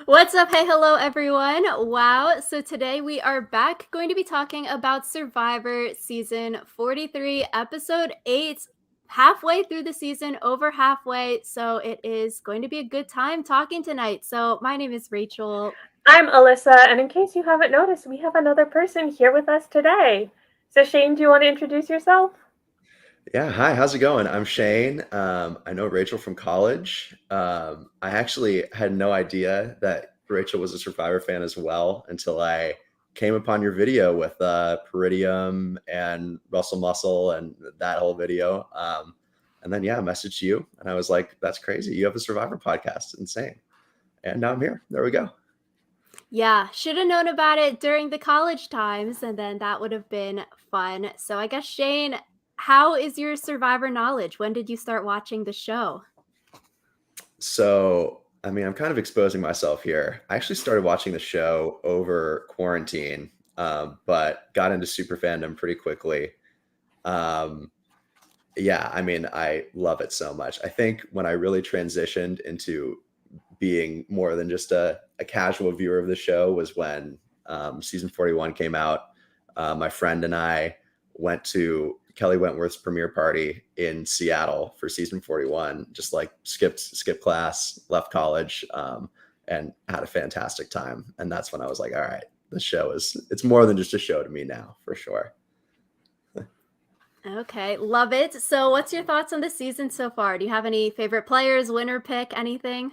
What's up? Hey, hello, everyone. Wow. So today we are back going to be talking about Survivor season 43, episode 8. Halfway through the season, over halfway. So it is going to be a good time talking tonight. So my name is Rachel. I'm Alyssa, and in case you haven't noticed, we have another person here with us today. So, Shane, do you want to introduce yourself? Yeah, hi, how's it going? I'm Shane. I know Rachel from college. I actually had no idea that Rachel was a Survivor fan as well until I came upon your video with Peridium and Russell Muscle and that whole video. And then, yeah, I messaged you and I was like, that's crazy. You have a Survivor podcast. Insane. And now I'm here. There we go. Yeah, should have known about it during the college times, and then that would have been fun. So I guess, Shane, how is your Survivor knowledge? When did you start watching the show? So, I mean, I'm kind of exposing myself here. I actually started watching the show over quarantine, but got into super fandom pretty quickly. Um, yeah, I mean, I love it so much. I think when I really transitioned into being more than just a casual viewer of the show was when season 41 came out. My friend and I went to Kelly Wentworth's premiere party in Seattle for season 41. Just like skipped class, left college, and had a fantastic time. And that's when I was like, all right, the show it's more than just a show to me now, for sure. Okay, love it. So, what's your thoughts on the season so far? Do you have any favorite players, winner pick, anything?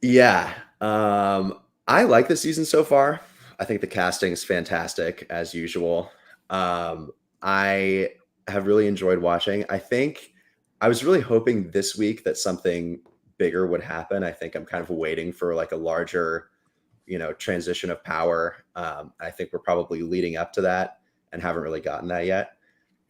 Yeah, I like the season so far. I think the casting is fantastic as usual. I have really enjoyed watching. I think I was really hoping this week that something bigger would happen. I think I'm kind of waiting for like a larger, transition of power. I think we're probably leading up to that and haven't really gotten that yet.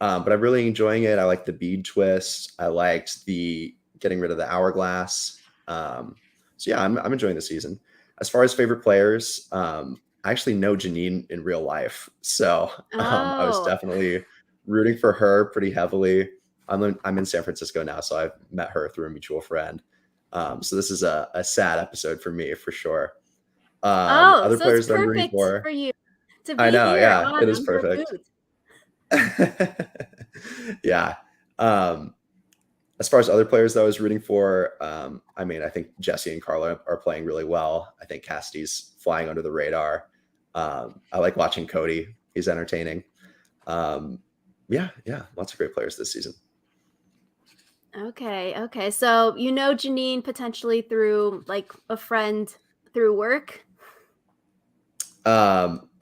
But I'm really enjoying it. I like the bead twist. I liked the getting rid of the hourglass. So yeah, I'm enjoying the season. As far as favorite players, I actually know Jeanine in real life, so I was Oh, definitely rooting for her pretty heavily. I'm in San Francisco now, so I've met her through a mutual friend. So this is a sad episode for me for sure. oh, Other so it's players that I'm rooting perfect for, for you to I be know, here yeah, on it is Under perfect. Boot. Yeah. Um, as far as other players that I was rooting for, I mean, I think Jesse and Carla are playing really well. I think Cassidy's flying under the radar. I like watching Cody. He's entertaining. Um, yeah, lots of great players this season. Okay, okay. So you know Jeanine potentially through like a friend through work.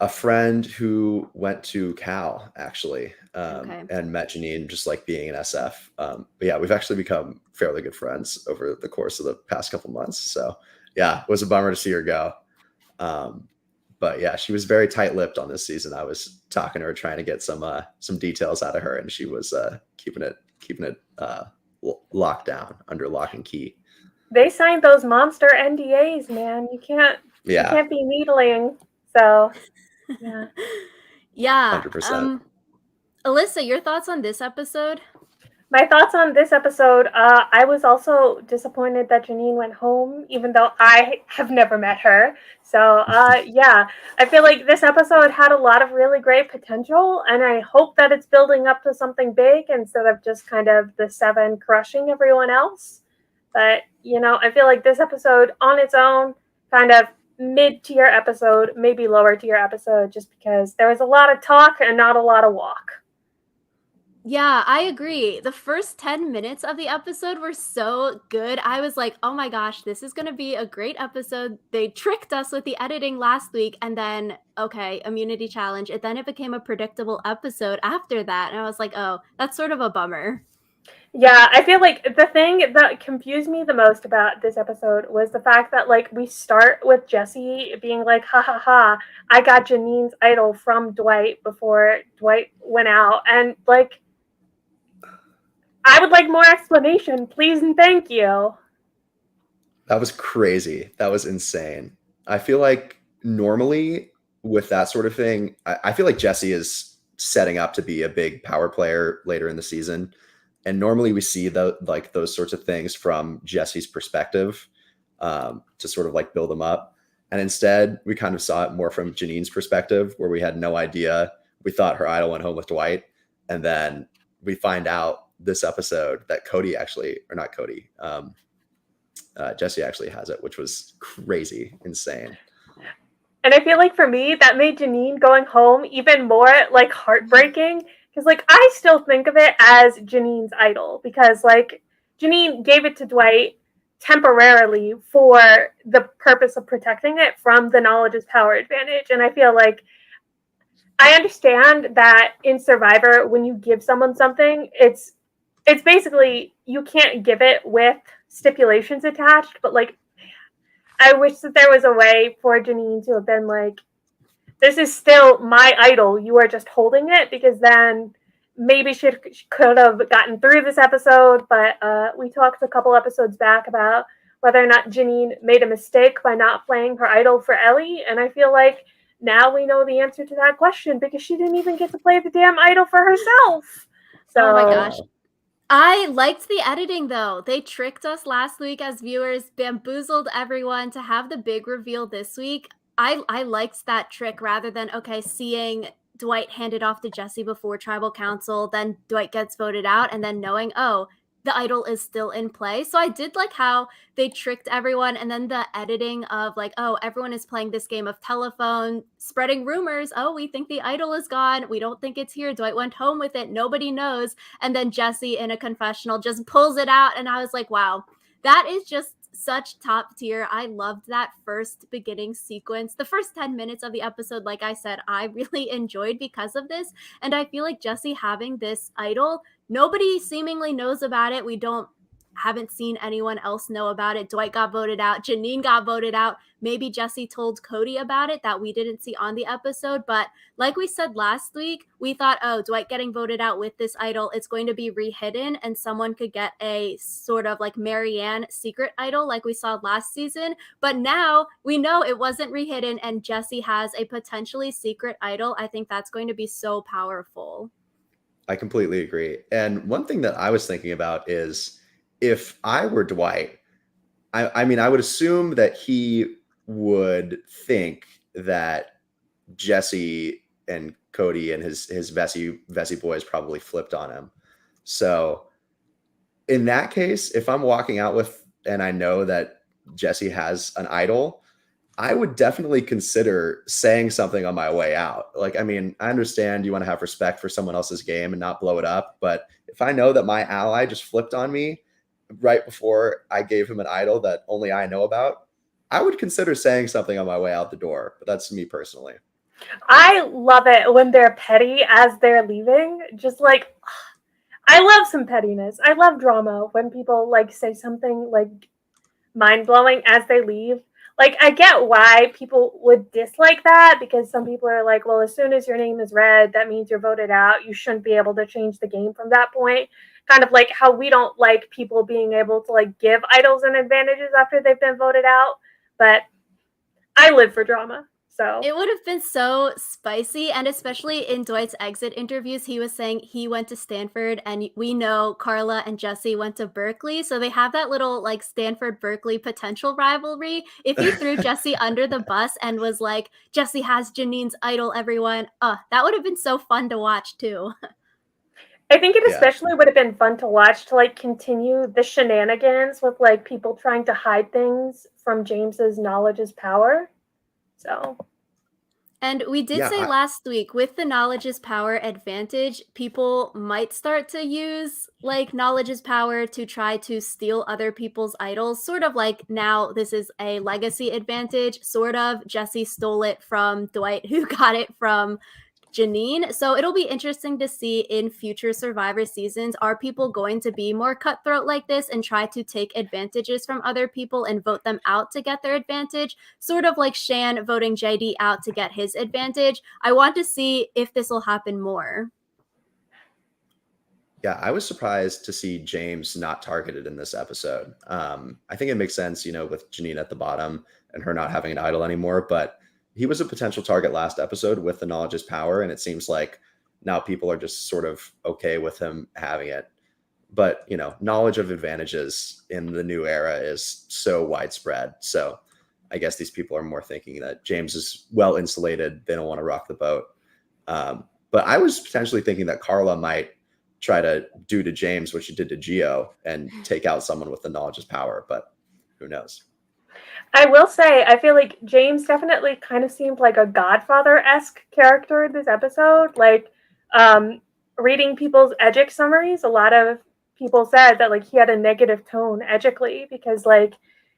A friend who went to Cal actually, Okay. and met Jeanine just like being an SF. But yeah, we've actually become fairly good friends over the course of the past couple months. So yeah, it was a bummer to see her go. Um, but yeah, she was very tight-lipped on this season. I was talking to her, trying to get some details out of her, and she was keeping it locked down under lock and key. They signed those monster NDAs, man. You Yeah, can't be needling. So, yeah. Yeah. 100%. Alyssa, your thoughts on this episode? My thoughts on this episode, I was also disappointed that Janine went home, even though I have never met her. So, yeah, I feel like this episode had a lot of really great potential, and I hope that it's building up to something big instead of just kind of the seven crushing everyone else. But, I feel like this episode on its own, kind of mid tier episode, maybe lower tier episode, just because there was a lot of talk and not a lot of walk. Yeah, I agree. The first 10 minutes of the episode were so good. I was like, oh my gosh, this is going to be a great episode. They tricked us with the editing last week. And then, okay, immunity challenge. And then it became a predictable episode after that. And I was like, oh, that's sort of a bummer. Yeah, I feel like the thing that confused me the most about this episode was the fact that like we start with Jesse being like, "Ha ha ha! I got Janine's idol from Dwight before Dwight went out," and like I would like more explanation, please and thank you. That was crazy. That was insane. I feel like normally with that sort of thing, I feel like Jesse is setting up to be a big power player later in the season. And normally we see those sorts of things from Jesse's perspective. to sort of like build him up. And instead, we kind of saw it more from Jeanine's perspective, where we had no idea. We thought her idol went home with Dwight. And then we find out this episode that Cody actually, or not Cody, Jesse actually has it, which was crazy, insane. And I feel like for me, that made Jeanine going home even more like heartbreaking. Because like I still think of it as Jeanine's idol. Because like Jeanine gave it to Dwight temporarily for the purpose of protecting it from the knowledge is power advantage. And I feel like I understand that in Survivor, when you give someone something, it's basically you can't give it with stipulations attached, but like I wish that there was a way for Jeanine to have been like, this is still my idol, you are just holding it, because then maybe she could have gotten through this episode. But we talked a couple episodes back about whether or not Jeanine made a mistake by not playing her idol for Ellie. And I feel like now we know the answer to that question, because she didn't even get to play the damn idol for herself. So, oh my gosh. I liked the editing, though. They tricked us last week as viewers, bamboozled everyone to have the big reveal this week. I liked that trick rather than, okay, seeing Dwight handed off to Jesse before Tribal Council, then Dwight gets voted out, and then knowing, oh, the idol is still in play. So I did like how they tricked everyone, and then the editing of like, oh, everyone is playing this game of telephone, spreading rumors. Oh, we think the idol is gone. We don't think it's here. Dwight went home with it. Nobody knows. And then Jesse in a confessional just pulls it out. And I was like, wow, that is just such top tier. I loved that first beginning sequence. The first 10 minutes of the episode, like I said, I really enjoyed because of this. And I feel like Jesse having this idol, nobody seemingly knows about it. We haven't seen anyone else know about it. Dwight got voted out. Jeanine got voted out. Maybe Jesse told Cody about it that we didn't see on the episode. But like we said last week, we thought, oh, Dwight getting voted out with this idol, it's going to be rehidden and someone could get a sort of like Marianne secret idol like we saw last season. But now we know it wasn't rehidden and Jesse has a potentially secret idol. I think that's going to be so powerful. I completely agree. And one thing that I was thinking about is, if I were Dwight, I mean, I would assume that he would think that Jesse and Cody and his Vessi boys probably flipped on him. So in that case, if I'm walking out with, and I know that Jesse has an idol, I would definitely consider saying something on my way out. Like, I mean, I understand you want to have respect for someone else's game and not blow it up. But if I know that my ally just flipped on me right before I gave him an idol that only I know about, I would consider saying something on my way out the door. But that's me personally. I love it when they're petty as they're leaving. Just like, I love some pettiness. I love drama when people like say something like mind-blowing as they leave. Like, I get why people would dislike that, because some people are like, well, as soon as your name is read, that means you're voted out. You shouldn't be able to change the game from that point. Kind of like how we don't like people being able to like give idols and advantages after they've been voted out. But I live for drama. So it would have been so spicy, and especially in Dwight's exit interviews, he was saying he went to Stanford, and we know Carla and Jesse went to Berkeley, so they have that little like Stanford-Berkeley potential rivalry. If he threw Jesse under the bus and was like, Jesse has Janine's idol, everyone, that would have been so fun to watch too. I think it especially would have been fun to watch to like continue the shenanigans with like people trying to hide things from James's knowledge is power. So, and we did say last week, with the knowledge is power advantage, people might start to use like knowledge is power to try to steal other people's idols. Sort of like now this is a legacy advantage, sort of. Jesse stole it from Dwight, who got it from Jeanine. So it'll be interesting to see in future Survivor seasons, are people going to be more cutthroat like this and try to take advantages from other people and vote them out to get their advantage? Sort of like Shan voting JD out to get his advantage. I want to see if this will happen more. Yeah, I was surprised to see James not targeted in this episode. I think it makes sense, you know, with Jeanine at the bottom and her not having an idol anymore, but he was a potential target last episode with the knowledge is power, and it seems like now people are just sort of okay with him having it. but knowledge of advantages in the new era is so widespread. So I guess these people are more thinking that James is well insulated. They don't want to rock the boat. But I was potentially thinking that Carla might try to do to James what she did to Gio and take out someone with the knowledge is power, but who knows? I will say, I feel like James definitely kind of seemed like a Godfather-esque character in this episode. Like, reading people's Edgic summaries, a lot of people said that, like, he had a negative tone edgically because, like,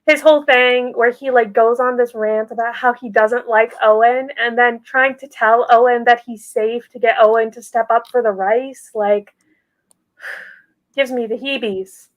his whole thing where he, like, goes on this rant about how he doesn't like Owen and then trying to tell Owen that he's safe to get Owen to step up for the rice, like, gives me the heebies.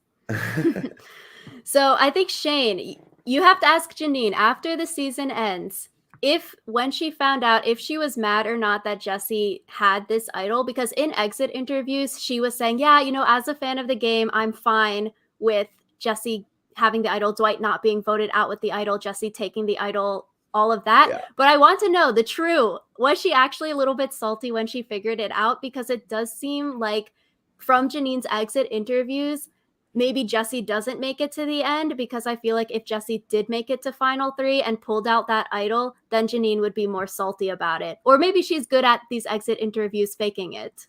So I think, Shane, you have to ask Jeanine after the season ends if when she found out if she was mad or not that Jesse had this idol, because in exit interviews she was saying, yeah, as a fan of the game, I'm fine with Jesse having the idol, Dwight not being voted out with the idol, Jesse taking the idol, all of that. Yeah. But I want to know the true, was she actually a little bit salty when she figured it out? Because it does seem like from Jeanine's exit interviews, maybe Jesse doesn't make it to the end, because I feel like if Jesse did make it to final 3 and pulled out that idol, then Jeanine would be more salty about it. Or maybe she's good at these exit interviews faking it.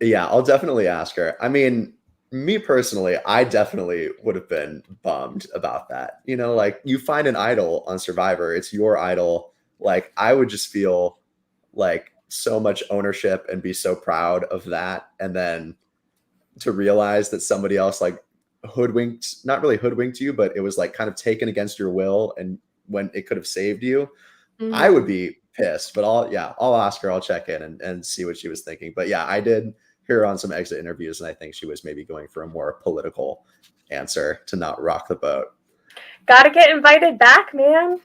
Yeah, I'll definitely ask her. I mean, me personally, I definitely would have been bummed about that. Like, you find an idol on Survivor, it's your idol. Like, I would just feel like so much ownership and be so proud of that. And then to realize that somebody else like not really hoodwinked you, but it was like kind of taken against your will, and when it could have saved you, I would be pissed. But I'll ask her, I'll check in and see what she was thinking. But yeah, I did hear her on some exit interviews, and I think she was maybe going for a more political answer to not rock the boat. Gotta get invited back, man.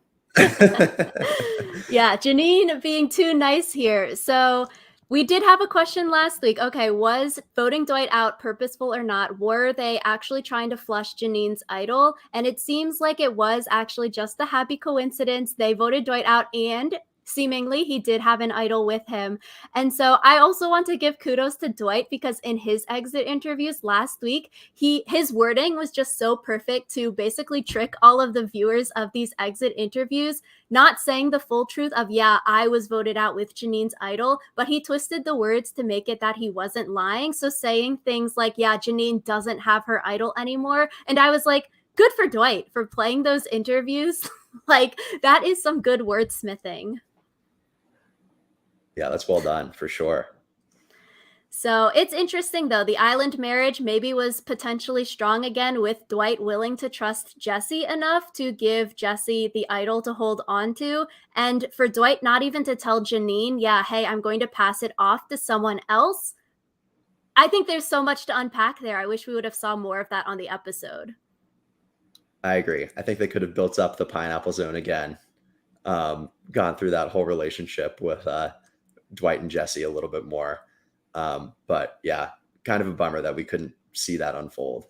Yeah, Jeanine being too nice here. So we did have a question last week. Okay, was voting Dwight out purposeful or not? Were they actually trying to flush Jeanine's idol? And it seems like it was actually just a happy coincidence. They voted Dwight out, and seemingly he did have an idol with him. And so I also want to give kudos to Dwight, because in his exit interviews last week, his wording was just so perfect to basically trick all of the viewers of these exit interviews, not saying the full truth of, yeah, I was voted out with Jeanine's idol, but he twisted the words to make it that he wasn't lying. So saying things like, yeah, Jeanine doesn't have her idol anymore. And I was like, good for Dwight for playing those interviews. Like, that is some good wordsmithing. Yeah, that's well done for sure. So it's interesting, though. The island marriage maybe was potentially strong again, with Dwight willing to trust Jesse enough to give Jesse the idol to hold on to. And for Dwight not even to tell Jeanine, yeah, hey, I'm going to pass it off to someone else. I think there's so much to unpack there. I wish we would have saw more of that on the episode. I agree. I think they could have built up the Pineapple Zone again, gone through that whole relationship with Dwight and Jesse a little bit more. But yeah, kind of a bummer that we couldn't see that unfold.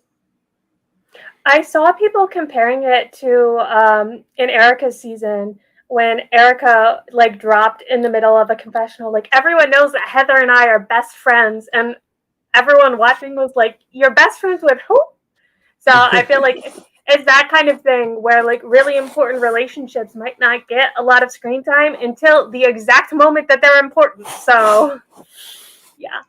I saw people comparing it to in Erica's season when Erica like dropped in the middle of a confessional. Like, everyone knows that Heather and I are best friends, and everyone watching was like, "You're best friends with who?" So I feel like it's that kind of thing where like really important relationships might not get a lot of screen time until the exact moment that they're important. So yeah.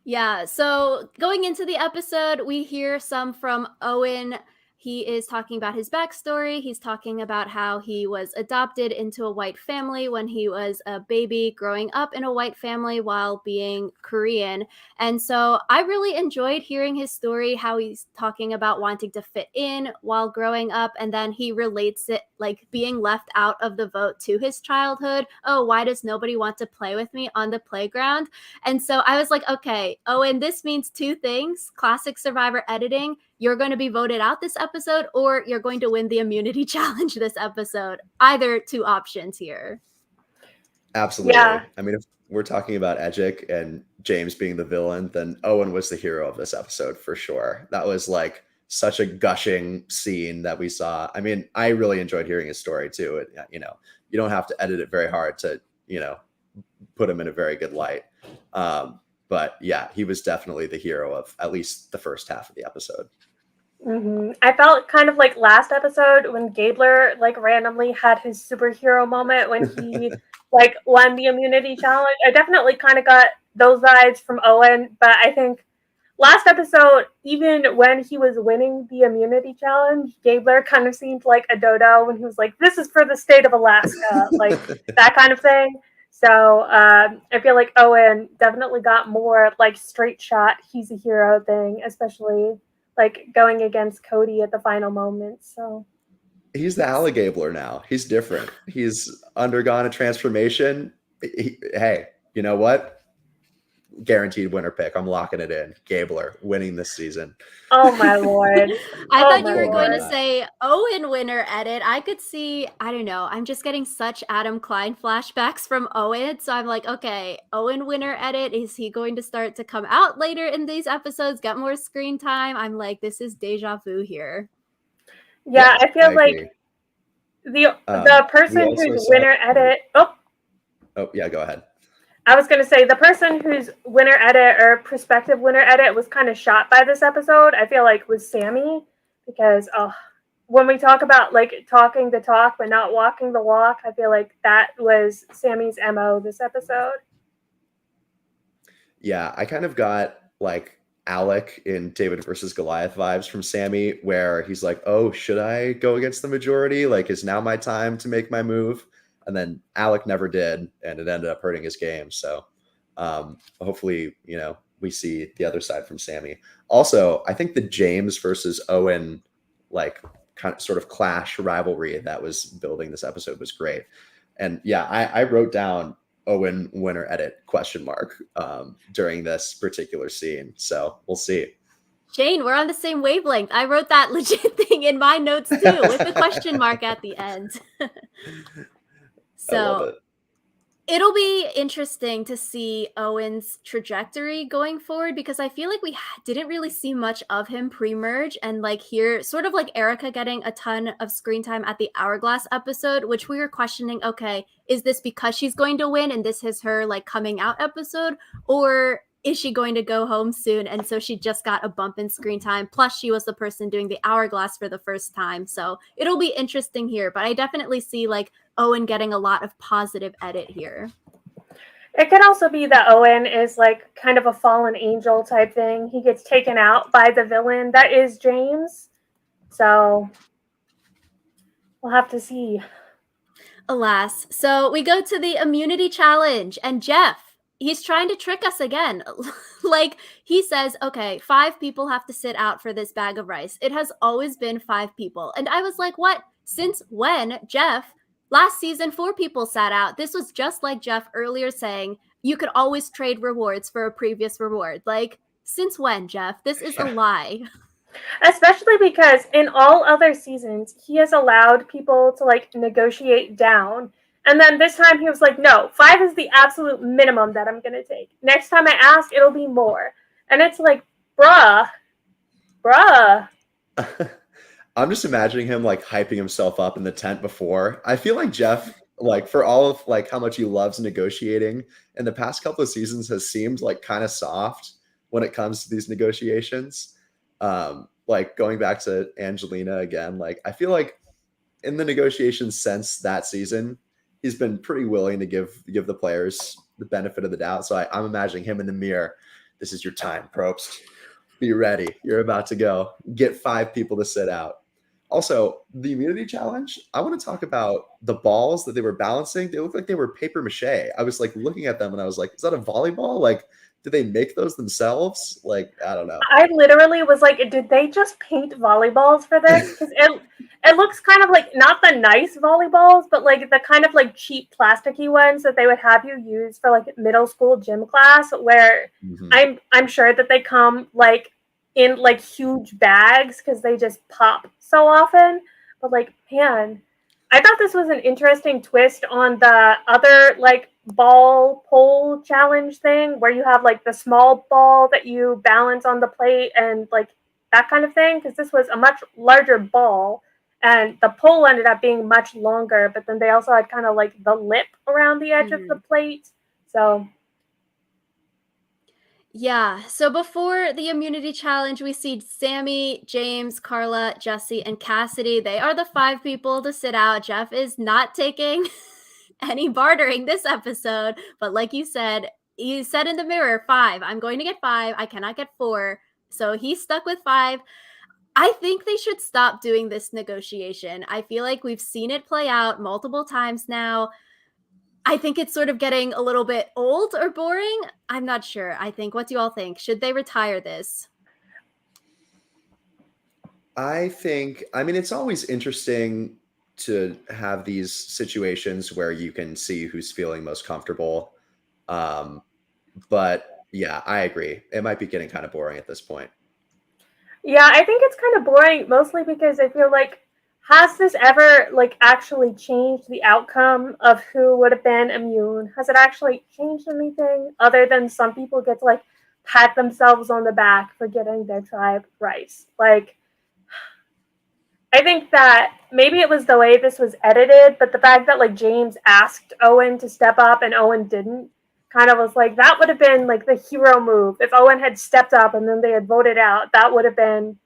Yeah, so going into the episode, we hear some from Owen. He is talking about his backstory. He's talking about how he was adopted into a white family when he was a baby, growing up in a white family while being Korean. And so I really enjoyed hearing his story, how he's talking about wanting to fit in while growing up. And then he relates it, like being left out of the vote, to his childhood. Oh, why does nobody want to play with me on the playground? And so I was like, okay, Owen, this means two things. Classic Survivor editing. You're going to be voted out this episode, or you're going to win the immunity challenge this episode. Either two options here. Absolutely. Yeah. I mean, if we're talking about Edgic and James being the villain, then Owen was the hero of this episode for sure. That was like such a gushing scene that we saw. I mean, I really enjoyed hearing his story too. You don't have to edit it very hard to, put him in a very good light. But yeah, he was definitely the hero of at least the first half of the episode. I felt kind of like last episode when Gabler like randomly had his superhero moment when he like won the immunity challenge. I definitely kind of got those vibes from Owen, but I think last episode, even when he was winning the immunity challenge, Gabler kind of seemed like a dodo when he was like, "This is for the state of Alaska," like that kind of thing. So I feel like Owen definitely got more like straight shot, he's a hero thing, especially like going against Cody at the final moment. So He's the alligabler now. He's different. He's undergone a transformation. Hey, you know what? Guaranteed winner pick. I'm locking it in. Gabler winning this season. oh my lord. I Oh thought my you were going to lord. say Owen winner edit. I could see, I don't know. I'm just getting such Adam Klein flashbacks from Owen. So I'm like, okay, Owen winner edit. Is he going to start to come out later in these episodes, get more screen time? I'm like, this is deja vu here. Yeah, I I feel like agree. the We person also whose saw. winner edit Oh yeah, go ahead. I was gonna say the person whose winner edit or prospective winner edit was kind of shot by this episode, I feel like was Sammy, because when we talk about like talking the talk but not walking the walk, I feel like that was Sammy's MO this episode. Yeah, I kind of got like Alec in David versus Goliath vibes from Sammy, where he's like, "Oh, should I go against the majority? Like, is now my time to make my move?" And then Alec never did, and it ended up hurting his game. So, hopefully, we see the other side from Sammy. Also, I think the James versus Owen, like, kind of sort of clash rivalry that was building this episode was great. And yeah, I wrote down Owen winner edit question mark during this particular scene. So we'll see. Jane, we're on the same wavelength. I wrote that legit thing in my notes too, with the question mark at the end. I love So it. it'll be interesting to see Owen's trajectory going forward because I feel like we didn't really see much of him pre-merge, and like here, sort of like Erica getting a ton of screen time at the Hourglass episode, which we were questioning, okay, is this because she's going to win and this is her like coming out episode, or is she going to go home soon and so she just got a bump in screen time, plus she was the person doing the Hourglass for the first time. So it'll be interesting here, but I definitely see like Owen getting a lot of positive edit here. It could also be that Owen is like kind of a fallen angel type thing. He gets taken out by the villain that is James. So we'll have to see. Alas. So we go to the immunity challenge, and Jeff, he's trying to trick us again. Like, he says, okay, 5 people have to sit out for this bag of rice. It has always been 5 people. And I was like, what? Since when, Jeff? Last season, 4 people sat out. This was just like Jeff earlier saying, you could always trade rewards for a previous reward. Like, since when, Jeff? This is a Yeah. lie. Especially because in all other seasons, he has allowed people to like negotiate down. And then this time he was like, no, 5 is the absolute minimum that I'm going to take. Next time I ask, it'll be more. And it's like, bruh. I'm just imagining him like hyping himself up in the tent before. I feel like Jeff, like for all of like how much he loves negotiating in the past couple of seasons has seemed like kind of soft when it comes to these negotiations. Like going back to Angelina again, like I feel like in the negotiations since that season, he's been pretty willing to give the players the benefit of the doubt. So I'm imagining him in the mirror. This is your time, Probst. Be ready. You're about to go. Get 5 people to sit out. Also, the immunity challenge, I want to talk about the balls that they were balancing. They look like they were paper mache. I was like looking at them and I was like, is that a volleyball? Like, did they make those themselves? Like, I don't know. I literally was like, did they just paint volleyballs for this? Because it looks kind of like not the nice volleyballs, but like the kind of like cheap plasticky ones that they would have you use for like middle school gym class, where Mhm. I'm sure that they come like in like huge bags because they just pop so often. But like, man, I thought this was an interesting twist on the other like ball pole challenge thing where you have like the small ball that you balance on the plate and like that kind of thing, because this was a much larger ball and the pole ended up being much longer, but then they also had kind of like the lip around the edge of the Mhm. plate. So Yeah. So before the immunity challenge, we see Sammy, James, Carla, Jesse, and Cassidy. They are the 5 people to sit out. Jeff is not taking any bartering this episode. But like you said in the mirror, 5. I'm going to get 5. I cannot get 4. So he's stuck with 5. I think they should stop doing this negotiation. I feel like we've seen it play out multiple times now. I think it's sort of getting a little bit old or boring. I'm not sure. What do you all think? Should they retire this? I mean, it's always interesting to have these situations where you can see who's feeling most comfortable. Um, but yeah, I agree. It might be getting kind of boring at this point. Yeah, I think it's kind of boring, mostly because I feel like, has this ever like actually changed the outcome of who would have been immune? Has it actually changed anything other than some people get to like pat themselves on the back for getting their tribe rice? Like, I think that maybe it was the way this was edited, but the fact that like James asked Owen to step up and Owen didn't kind of was like, that would have been like the hero move. If Owen had stepped up and then they had voted out, that would have been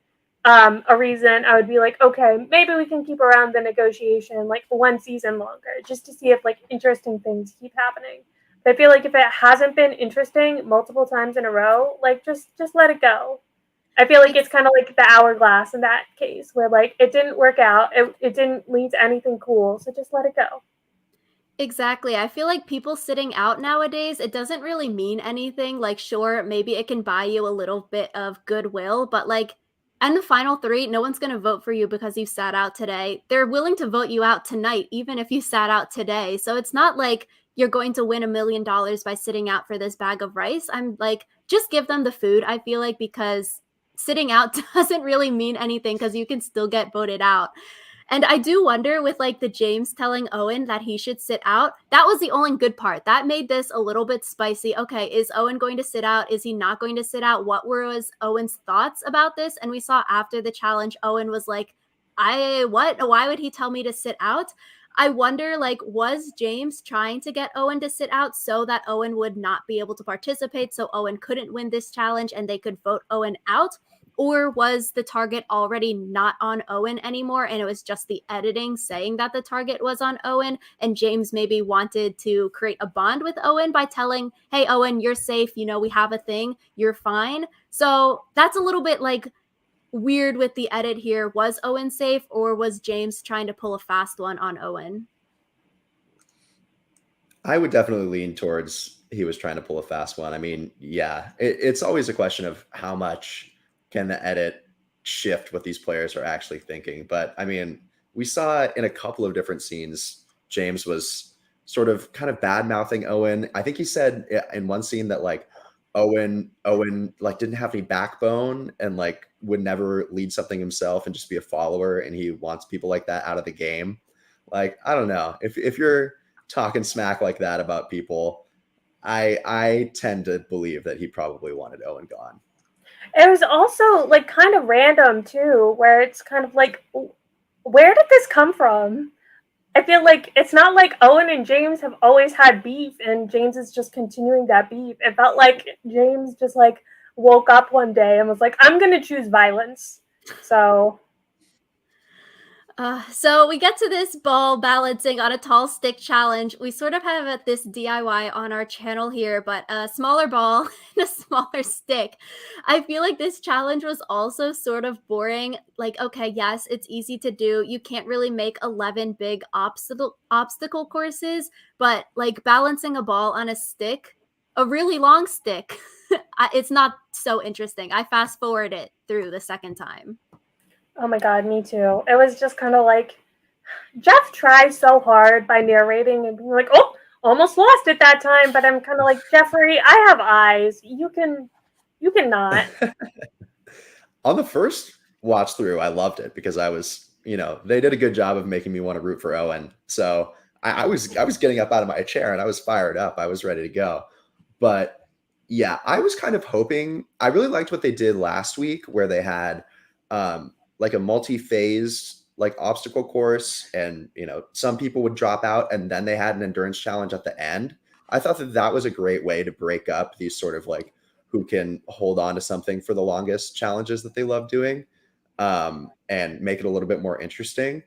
a reason I would be like, okay, maybe we can keep around the negotiation like 1 season longer, just to see if like interesting things keep happening. But I feel like if it hasn't been interesting multiple times in a row, like just let it go. I feel like it's kind of like the hourglass in that case, where like it didn't work out, it didn't lead to anything cool, so just let it go. Exactly. I feel like people sitting out nowadays, it doesn't really mean anything. Like, sure, maybe it can buy you a little bit of goodwill, but like, and the final 3, no one's going to vote for you because you sat out today. They're willing to vote you out tonight, even if you sat out today. So it's not like you're going to win $1 million by sitting out for this bag of rice. I'm like, just give them the food, I feel like, because sitting out doesn't really mean anything because you can still get voted out. And I do wonder with like the James telling Owen that he should sit out. That was the only good part. That made this a little bit spicy. Okay, is Owen going to sit out? Is he not going to sit out? What was Owen's thoughts about this? And we saw after the challenge, Owen was like, what? Why would he tell me to sit out? I wonder, like, was James trying to get Owen to sit out so that Owen would not be able to participate, so Owen couldn't win this challenge and they could vote Owen out? Or was the target already not on Owen anymore and it was just the editing saying that the target was on Owen, and James maybe wanted to create a bond with Owen by telling, hey, Owen, you're safe, we have a thing, you're fine. So that's a little bit like weird with the edit here. Was Owen safe, or was James trying to pull a fast one on Owen? I would definitely lean towards he was trying to pull a fast one. I mean, yeah, it's always a question of how much can the edit shift what these players are actually thinking. But I mean, we saw in a couple of different scenes, James was sort of kind of bad mouthing Owen. I think he said in one scene that like Owen like didn't have any backbone and like would never lead something himself and just be a follower, and he wants people like that out of the game. Like, I don't know. If you're talking smack like that about people, I tend to believe that he probably wanted Owen gone. It was also like kind of random too, where it's kind of like, where did this come from? I feel like it's not like Owen and James have always had beef and James is just continuing that beef. It felt like James just like woke up one day and was like, I'm gonna choose violence. So So we get to this ball balancing on a tall stick challenge. We sort of have this DIY on our channel here, but a smaller ball and a smaller stick. I feel like this challenge was also sort of boring. Like, okay, yes, it's easy to do. You can't really make 11 big obstacle courses, but like balancing a ball on a stick, a really long stick, it's not so interesting. I fast forward it through the second time. oh my god, me too. It was just kind of like Jeff tries so hard by narrating and being like, "Oh, almost lost it that time," but I'm kind of like, Jeffrey, I have eyes. You cannot. On the first watch through, I loved it because I was, they did a good job of making me want to root for Owen. So I was getting up out of my chair and I was fired up. I was ready to go. But yeah, I was kind of hoping. I really liked what they did last week, where they had like a multi-phase like obstacle course, and some people would drop out, and then they had an endurance challenge at the end. I thought that that was a great way to break up these sort of like who can hold on to something for the longest challenges that they love doing, and make it a little bit more interesting.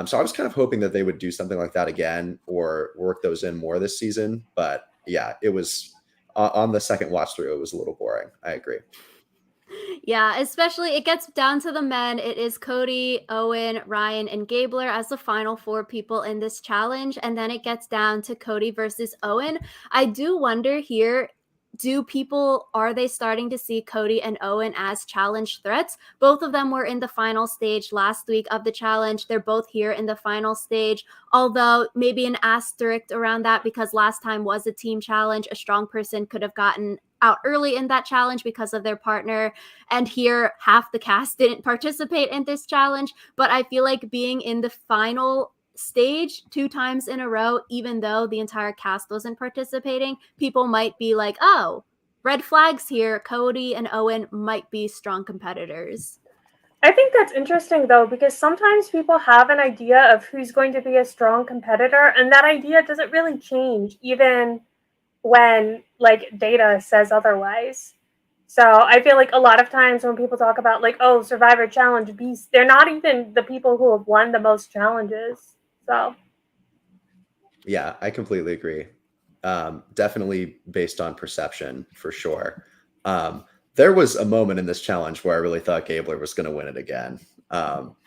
So I was kind of hoping that they would do something like that again or work those in more this season. But yeah, it was on the second watch through, it was a little boring. I agree. Yeah, especially it gets down to the men. It is Cody, Owen, Ryan, and Gabler as the final 4 people in this challenge. And then it gets down to Cody versus Owen. I do wonder here, are they starting to see Cody and Owen as challenge threats? Both of them were in the final stage last week of the challenge. They're both here in the final stage, although maybe an asterisk around that because last time was a team challenge. A strong person could have gotten out early in that challenge because of their partner. And here, half the cast didn't participate in this challenge. But I feel like being in the final stage 2 times in a row, even though the entire cast wasn't participating, people might be like, oh, red flags here. Cody and Owen might be strong competitors. I think that's interesting though, because sometimes people have an idea of who's going to be a strong competitor, and that idea doesn't really change even when like data says otherwise. So I feel like a lot of times when people talk about like, oh, Survivor Challenge Beast, they're not even the people who have won the most challenges. So Yeah, I completely agree. Definitely based on perception for sure. There was a moment in this challenge where I really thought Gabler was going to win it again,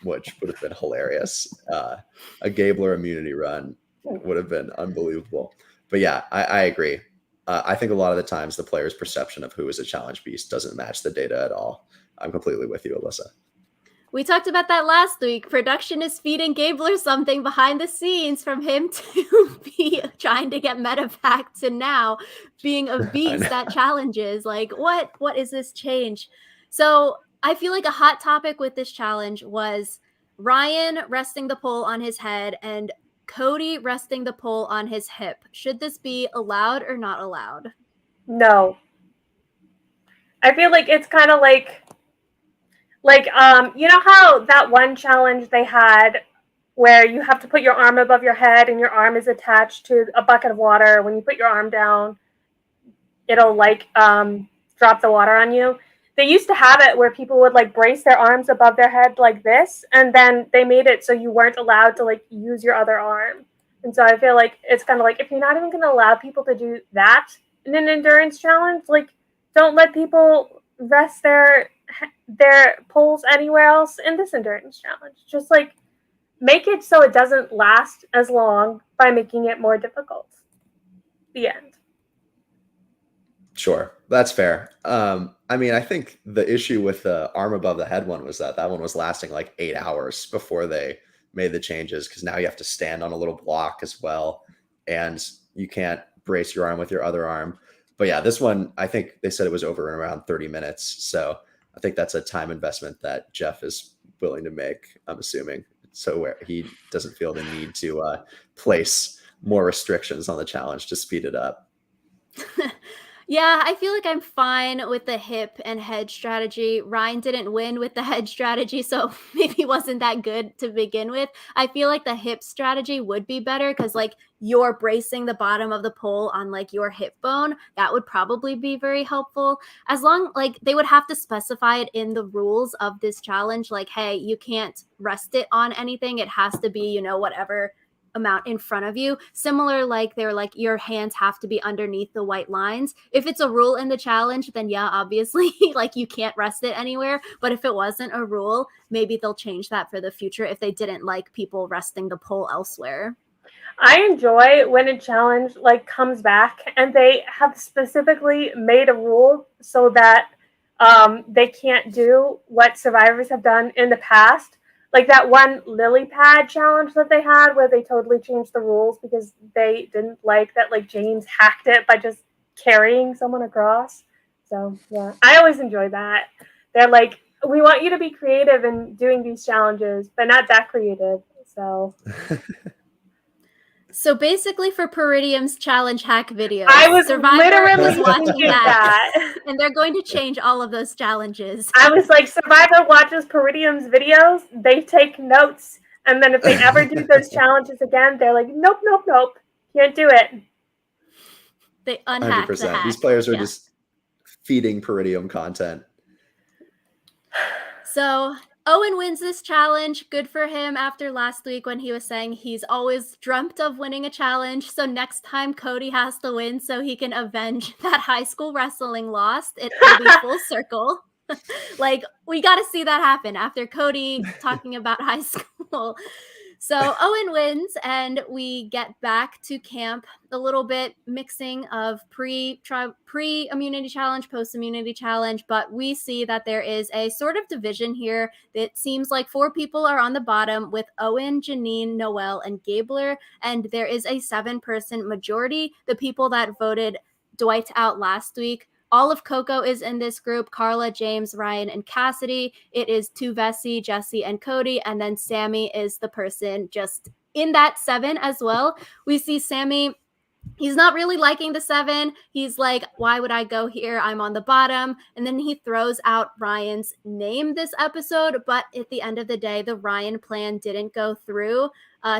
which would have been hilarious. A Gabler immunity run would have been unbelievable. But yeah, I agree. I think a lot of the times the player's perception of who is a challenge beast doesn't match the data at all. I'm completely with you, Alyssa. We talked about that last week. Production is feeding Gabler something behind the scenes from him to be trying to get medevac to now being a beast at challenges. Like, what is this change? So I feel like a hot topic with this challenge was Ryan resting the pole on his head and Cody resting the pole on his hip. Should this be allowed or not allowed? no. I feel like it's kind of like you know how that one challenge they had where you have to put your arm above your head and your arm is attached to a bucket of water. When you put your arm down, it'll like drop the water on you. They used to have it where people would like brace their arms above their head like this, and then they made it so you weren't allowed to like use your other arm. And so I feel like it's kind of like if you're not even going to allow people to do that in an endurance challenge, like don't let people rest their poles anywhere else in this endurance challenge. Just like make it so it doesn't last as long by making it more difficult. The end. Sure, that's fair. I mean, I think the issue with the arm above the head one was that one was lasting like 8 hours before they made the changes because now you have to stand on a little block as well, and you can't brace your arm with your other arm. But yeah, this one, I think they said it was over in around 30 minutes. So I think that's a time investment that Jeff is willing to make, I'm assuming. So where he doesn't feel the need to place more restrictions on the challenge to speed it up. Yeah, I feel like I'm fine with the hip and head strategy. Ryan didn't win with the head strategy, so maybe wasn't that good to begin with. I feel like the hip strategy would be better because, like, you're bracing the bottom of the pole on, like, your hip bone. That would probably be very helpful. As long, like, they would have to specify it in the rules of this challenge. Like, hey, you can't rest it on anything. It has to be, whatever amount in front of you. Similar, like they're like your hands have to be underneath the white lines. If it's a rule in the challenge, then yeah, obviously like you can't rest it anywhere. But if it wasn't a rule, maybe they'll change that for the future if they didn't like people resting the pole elsewhere. I enjoy when a challenge like comes back and they have specifically made a rule so that they can't do what survivors have done in the past. Like that one lily pad challenge that they had where they totally changed the rules because they didn't like that like James hacked it by just carrying someone across. So yeah, I always enjoy that. They're like, we want you to be creative in doing these challenges, but not that creative. So basically, for Peridium's challenge hack videos, I was Survivor literally was watching thinking that, and they're going to change all of those challenges. I was like, Survivor watches Peridium's videos, they take notes, and then if they ever do those challenges again, they're like, nope, nope, nope, can't do it. They unhacked the hack. These players are just feeding Peridium content. So Owen wins this challenge. Good for him after last week when he was saying he's always dreamt of winning a challenge. So next time Cody has to win so he can avenge that high school wrestling loss. It'll be full circle. Like, we got to see that happen after Cody talking about high school. So Owen wins, and we get back to camp a little bit, mixing of pre-immunity challenge, post-immunity challenge, but we see that there is a sort of division here. It seems like 4 people are on the bottom with Owen, Jeanine, Noelle, and Gabler, and there is a 7-person majority. The people that voted Dwight out last week. All of Coco is in this group. Carla, James, Ryan, and Cassidy. It is Tuvesi, Jesse, and Cody. And then Sammy is the person just in that 7 as well. We see Sammy, he's not really liking the 7. He's like, why would I go here? I'm on the bottom. And then he throws out Ryan's name this episode. But at the end of the day, the Ryan plan didn't go through.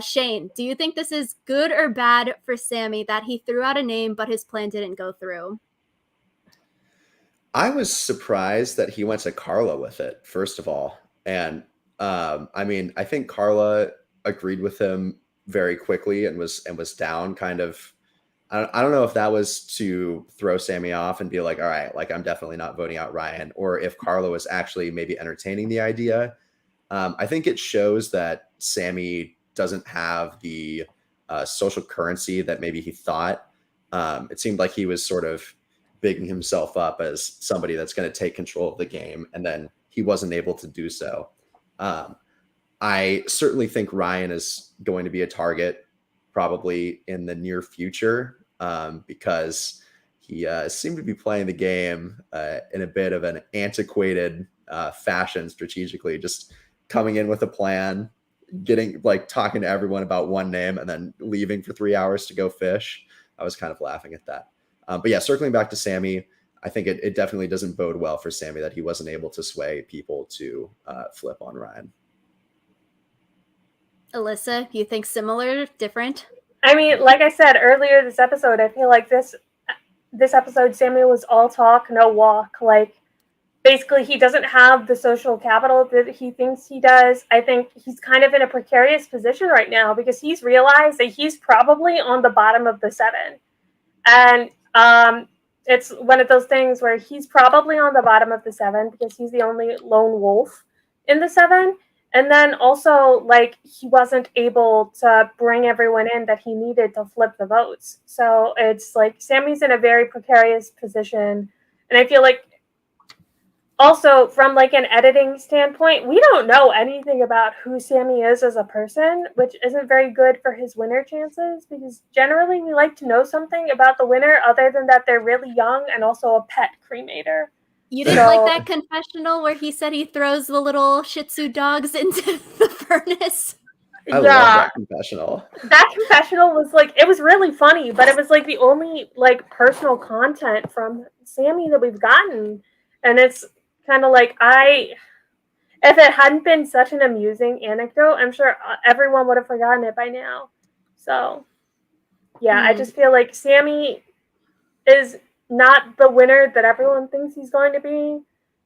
Shane, do you think this is good or bad for Sammy that he threw out a name, but his plan didn't go through? I was surprised that he went to Carla with it, first of all. And I mean, I think Carla agreed with him very quickly and was down kind of. I don't know if that was to throw Sammy off and be like, all right, like I'm definitely not voting out Ryan, or if Carla was actually maybe entertaining the idea. I think it shows that Sammy doesn't have the social currency that maybe he thought. It seemed like he was sort of bigging himself up as somebody that's going to take control of the game, and then he wasn't able to do so. I certainly think Ryan is going to be a target probably in the near future because he seemed to be playing the game in a bit of an antiquated fashion strategically, just coming in with a plan, getting like talking to everyone about one name and then leaving for 3 hours to go fish. I was kind of laughing at that. But yeah, circling back to Sammy, I think it definitely doesn't bode well for Sammy that he wasn't able to sway people to flip on Ryan. Alyssa, you think similar, different? I mean, like I said earlier this episode, I feel like this episode, Sammy was all talk, no walk. Like, basically, he doesn't have the social capital that he thinks he does. I think he's kind of in a precarious position right now because he's realized that he's probably on the bottom of the 7. And it's one of those things where he's probably on the bottom of the 7 because he's the only lone wolf in the 7. And then also, like, he wasn't able to bring everyone in that he needed to flip the votes. So it's like Sammy's in a very precarious position. And I feel like also from like an editing standpoint, we don't know anything about who Sammy is as a person, which isn't very good for his winner chances because generally we like to know something about the winner other than that they're really young and also a pet cremator. You didn't like that confessional where he said he throws the little Shih Tzu dogs into the furnace? I love that confessional. That confessional was like, it was really funny, but it was like the only like personal content from Sammy that we've gotten. And it's kind of like, if it hadn't been such an amusing anecdote, I'm sure everyone would have forgotten it by now. So, yeah, I just feel like Sammy is not the winner that everyone thinks he's going to be.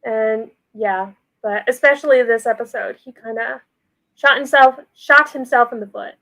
And yeah, but especially this episode, he kind of shot himself in the foot.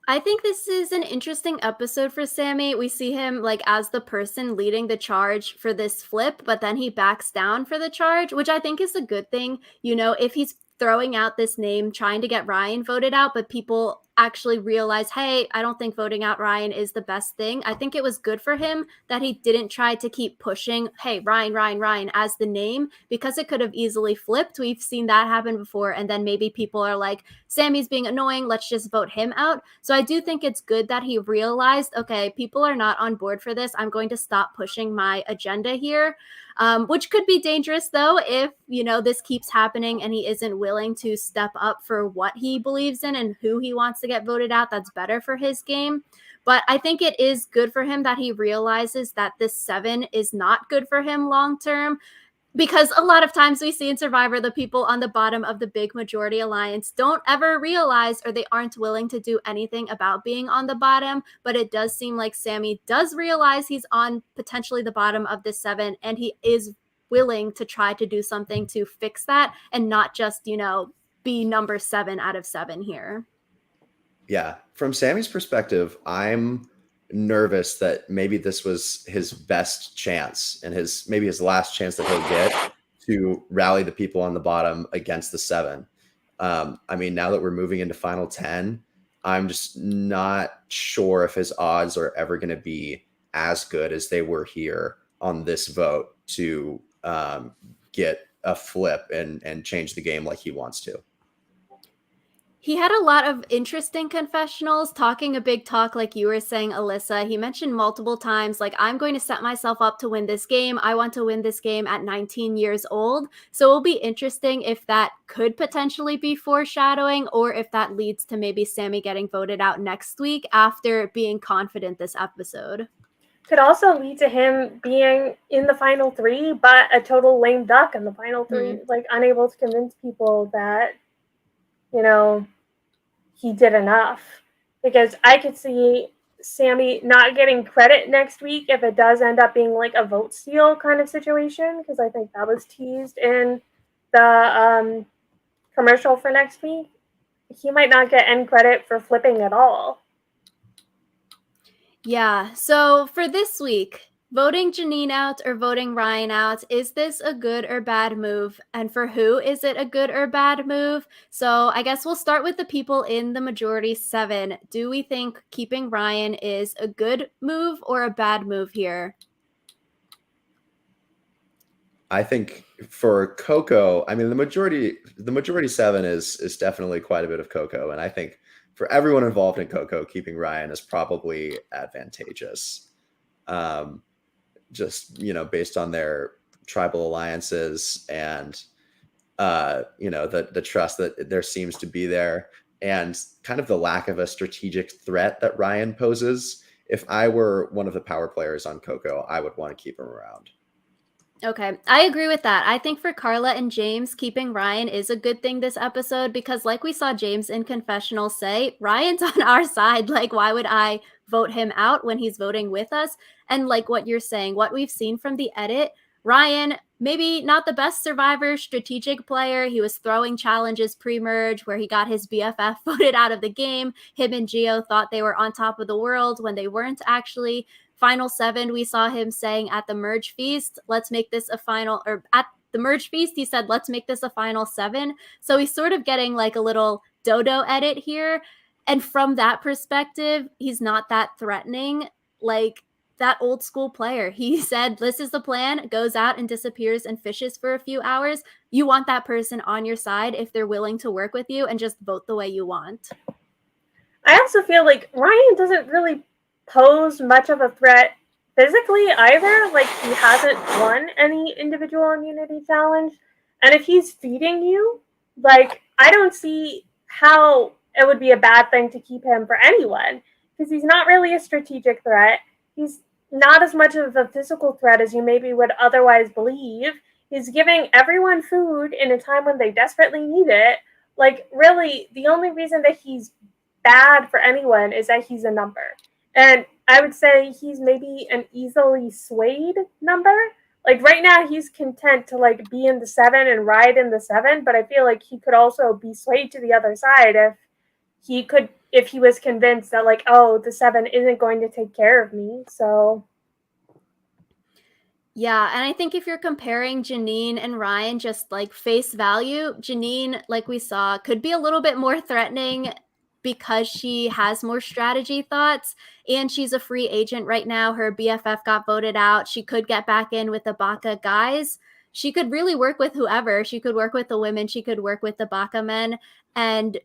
I think this is an interesting episode for Sammy. We see him like as the person leading the charge for this flip, but then he backs down for the charge, which I think is a good thing. You know, if he's throwing out this name, trying to get Ryan voted out, but people actually realize, hey, I don't think voting out Ryan is the best thing. I think it was good for him that he didn't try to keep pushing, hey, Ryan as the name, because it could have easily flipped. We've seen that happen before. And then maybe people are like, Sammy's being annoying, let's just vote him out. So I do think it's good that he realized, okay, people are not on board for this. I'm going to stop pushing my agenda here. Which could be dangerous, though, if, you know, this keeps happening and he isn't willing to step up for what he believes in and who he wants to get voted out. That's better for his game. But I think it is good for him that he realizes that this 7 is not good for him long term. Because a lot of times we see in Survivor, the people on the bottom of the big majority alliance don't ever realize, or they aren't willing to do anything about being on the bottom. But it does seem like Sami does realize he's on potentially the bottom of this 7, and he is willing to try to do something to fix that and not just, be number 7 out of 7 here. Yeah. From Sami's perspective, I'm nervous that maybe this was his best chance and maybe his last chance that he'll get to rally the people on the bottom against the 7. I mean, now that we're moving into final 10, I'm just not sure if his odds are ever going to be as good as they were here on this vote to get a flip and change the game like he wants to. He had a lot of interesting confessionals, talking a big talk like you were saying, Alyssa. He mentioned multiple times, like, I'm going to set myself up to win this game. I want to win this game at 19 years old. So it'll be interesting if that could potentially be foreshadowing, or if that leads to maybe Sami getting voted out next week after being confident this episode. Could also lead to him being in the final 3, but a total lame duck in the final 3, like unable to convince people that, he did enough. Because I could see Sami not getting credit next week if it does end up being like a vote steal kind of situation, because I think that was teased in the commercial for next week. He might not get any credit for flipping at all. Yeah, so for this week, voting Jeanine out or voting Ryan out, is this a good or bad move? And for who is it a good or bad move? So I guess we'll start with the people in the majority 7. Do we think keeping Ryan is a good move or a bad move here? I think for Coco, I mean, the majority 7 is definitely quite a bit of Coco. And I think for everyone involved in Coco, keeping Ryan is probably advantageous. Just, based on their tribal alliances and, the trust that there seems to be there, and kind of the lack of a strategic threat that Ryan poses. If I were one of the power players on Coco, I would want to keep him around. Okay, I agree with that. I think for Carla and James, keeping Ryan is a good thing this episode, because like we saw James in confessional say, Ryan's on our side. Like, why would I vote him out when he's voting with us? And like what you're saying, what we've seen from the edit, Ryan, maybe not the best Survivor strategic player. He was throwing challenges pre-merge where he got his BFF voted out of the game. Him and Gio thought they were on top of the world when they weren't actually. Final 7, we saw him saying at the merge feast, let's make this a final, or at the merge feast, he said, let's make this a final 7. So he's sort of getting like a little dodo edit here. And from that perspective, he's not that threatening. Like that old school player. He said, this is the plan, goes out and disappears and fishes for a few hours. You want that person on your side if they're willing to work with you and just vote the way you want. I also feel like Ryan doesn't really pose much of a threat physically either. Like, he hasn't won any individual immunity challenge. And if he's feeding you, like, I don't see how it would be a bad thing to keep him for anyone, because he's not really a strategic threat. He's not as much of a physical threat as you maybe would otherwise believe. He's giving everyone food in a time when they desperately need it. Like, really, the only reason that he's bad for anyone is that he's a number. And I would say he's maybe an easily swayed number. Like, right now, he's content to, like, be in the 7 and ride in the 7, but I feel like he could also be swayed to the other side if he was convinced that, like, oh, the 7 isn't going to take care of me, so... Yeah, and I think if you're comparing Jeanine and Ryan just, like, face value, Jeanine, like we saw, could be a little bit more threatening because she has more strategy thoughts, and she's a free agent right now. Her BFF got voted out. She could get back in with the Baka guys. She could really work with whoever. She could work with the women. She could work with the Baka men. And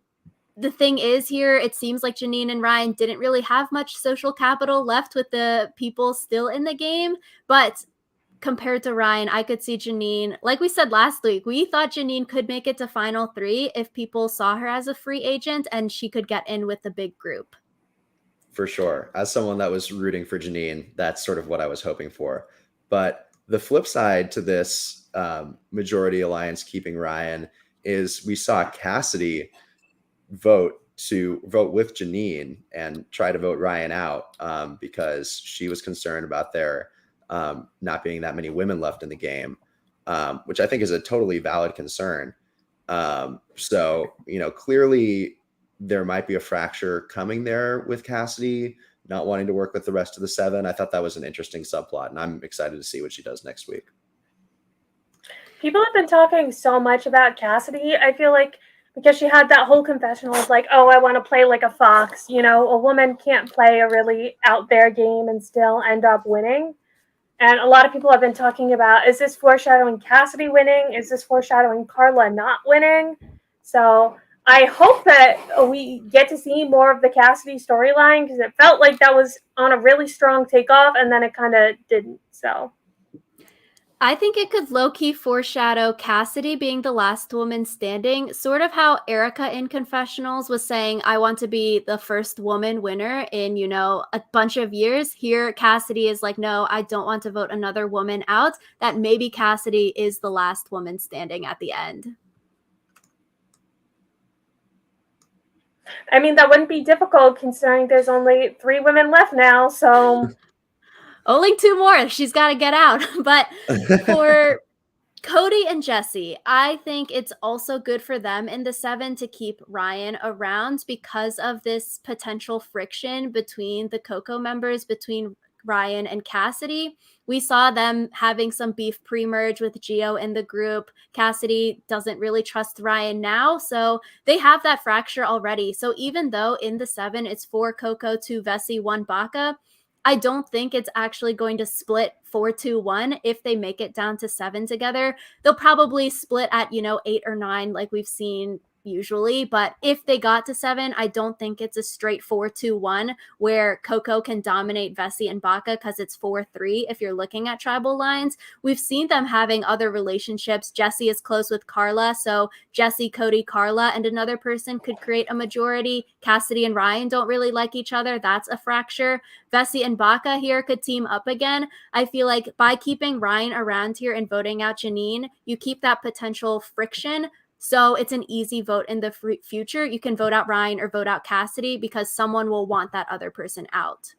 the thing is here, it seems like Jeanine and Ryan didn't really have much social capital left with the people still in the game. But compared to Ryan, I could see Jeanine, like we said last week, we thought Jeanine could make it to final 3 if people saw her as a free agent and she could get in with the big group. For sure. As someone that was rooting for Jeanine, that's sort of what I was hoping for. But The flip side to this majority alliance keeping Ryan is we saw Cassidy vote with Jeanine and try to vote Ryan out because she was concerned about there not being that many women left in the game, which I think is a totally valid concern. So, clearly there might be a fracture coming there with Cassidy not wanting to work with the rest of the seven. I thought that was an interesting subplot, and I'm excited to see what she does next week. People have been talking so much about Cassidy. I feel like because she had that whole confessional of like, oh, I want to play like a fox. A woman can't play a really out there game and still end up winning. And a lot of people have been talking about, is this foreshadowing Cassidy winning? Is this foreshadowing Carla not winning? So I hope that we get to see more of the Cassidy storyline because it felt like that was on a really strong takeoff and then it kind of didn't. So I think it could low-key foreshadow Cassidy being the last woman standing, sort of how Erica in Confessionals was saying, I want to be the first woman winner in, a bunch of years. Here, Cassidy is like, no, I don't want to vote another woman out. That maybe Cassidy is the last woman standing at the end. I mean, that wouldn't be difficult considering there's only 3 women left now, so Only 2 more. She's got to get out. But for Cody and Jesse, I think it's also good for them in the 7 to keep Ryan around because of this potential friction between the Coco members, between Ryan and Cassidy. We saw them having some beef pre-merge with Gio in the group. Cassidy doesn't really trust Ryan now, so they have that fracture already. So even though in the 7 it's 4 Coco, 2 Vessi, 1 Baca, I don't think it's actually going to split 4-2-1 if they make it down to 7 together. They'll probably split at, 8 or 9 like we've seen usually. But if they got to 7, I don't think it's a straight 4-2-1 where Coco can dominate Vessi and Baca because it's 4-3 if you're looking at tribal lines. We've seen them having other relationships. Jesse is close with Carla, so Jesse, Cody, Carla, and another person could create a majority. Cassidy and Ryan don't really like each other. That's a fracture. Vessi and Baca here could team up again. I feel like by keeping Ryan around here and voting out Jeanine, you keep that potential friction. So it's an easy vote in the future. You can vote out Ryan or vote out Cassidy because someone will want that other person out.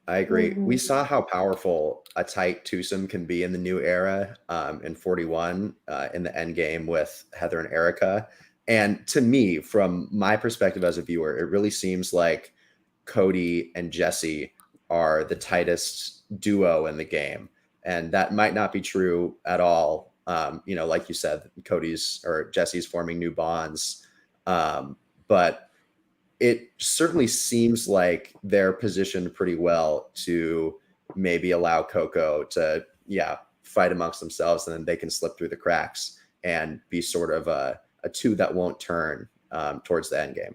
I agree. We saw how powerful a tight twosome can be in the new era in 41 in the end game with Heather and Erica. And to me, from my perspective as a viewer, it really seems like Cody and Jesse are the tightest duo in the game. And that might not be true at all. Like you said, Cody's or Jesse's forming new bonds. But it certainly seems like they're positioned pretty well to maybe allow Coco to, fight amongst themselves, and then they can slip through the cracks and be sort of a 2 that won't turn towards the end game.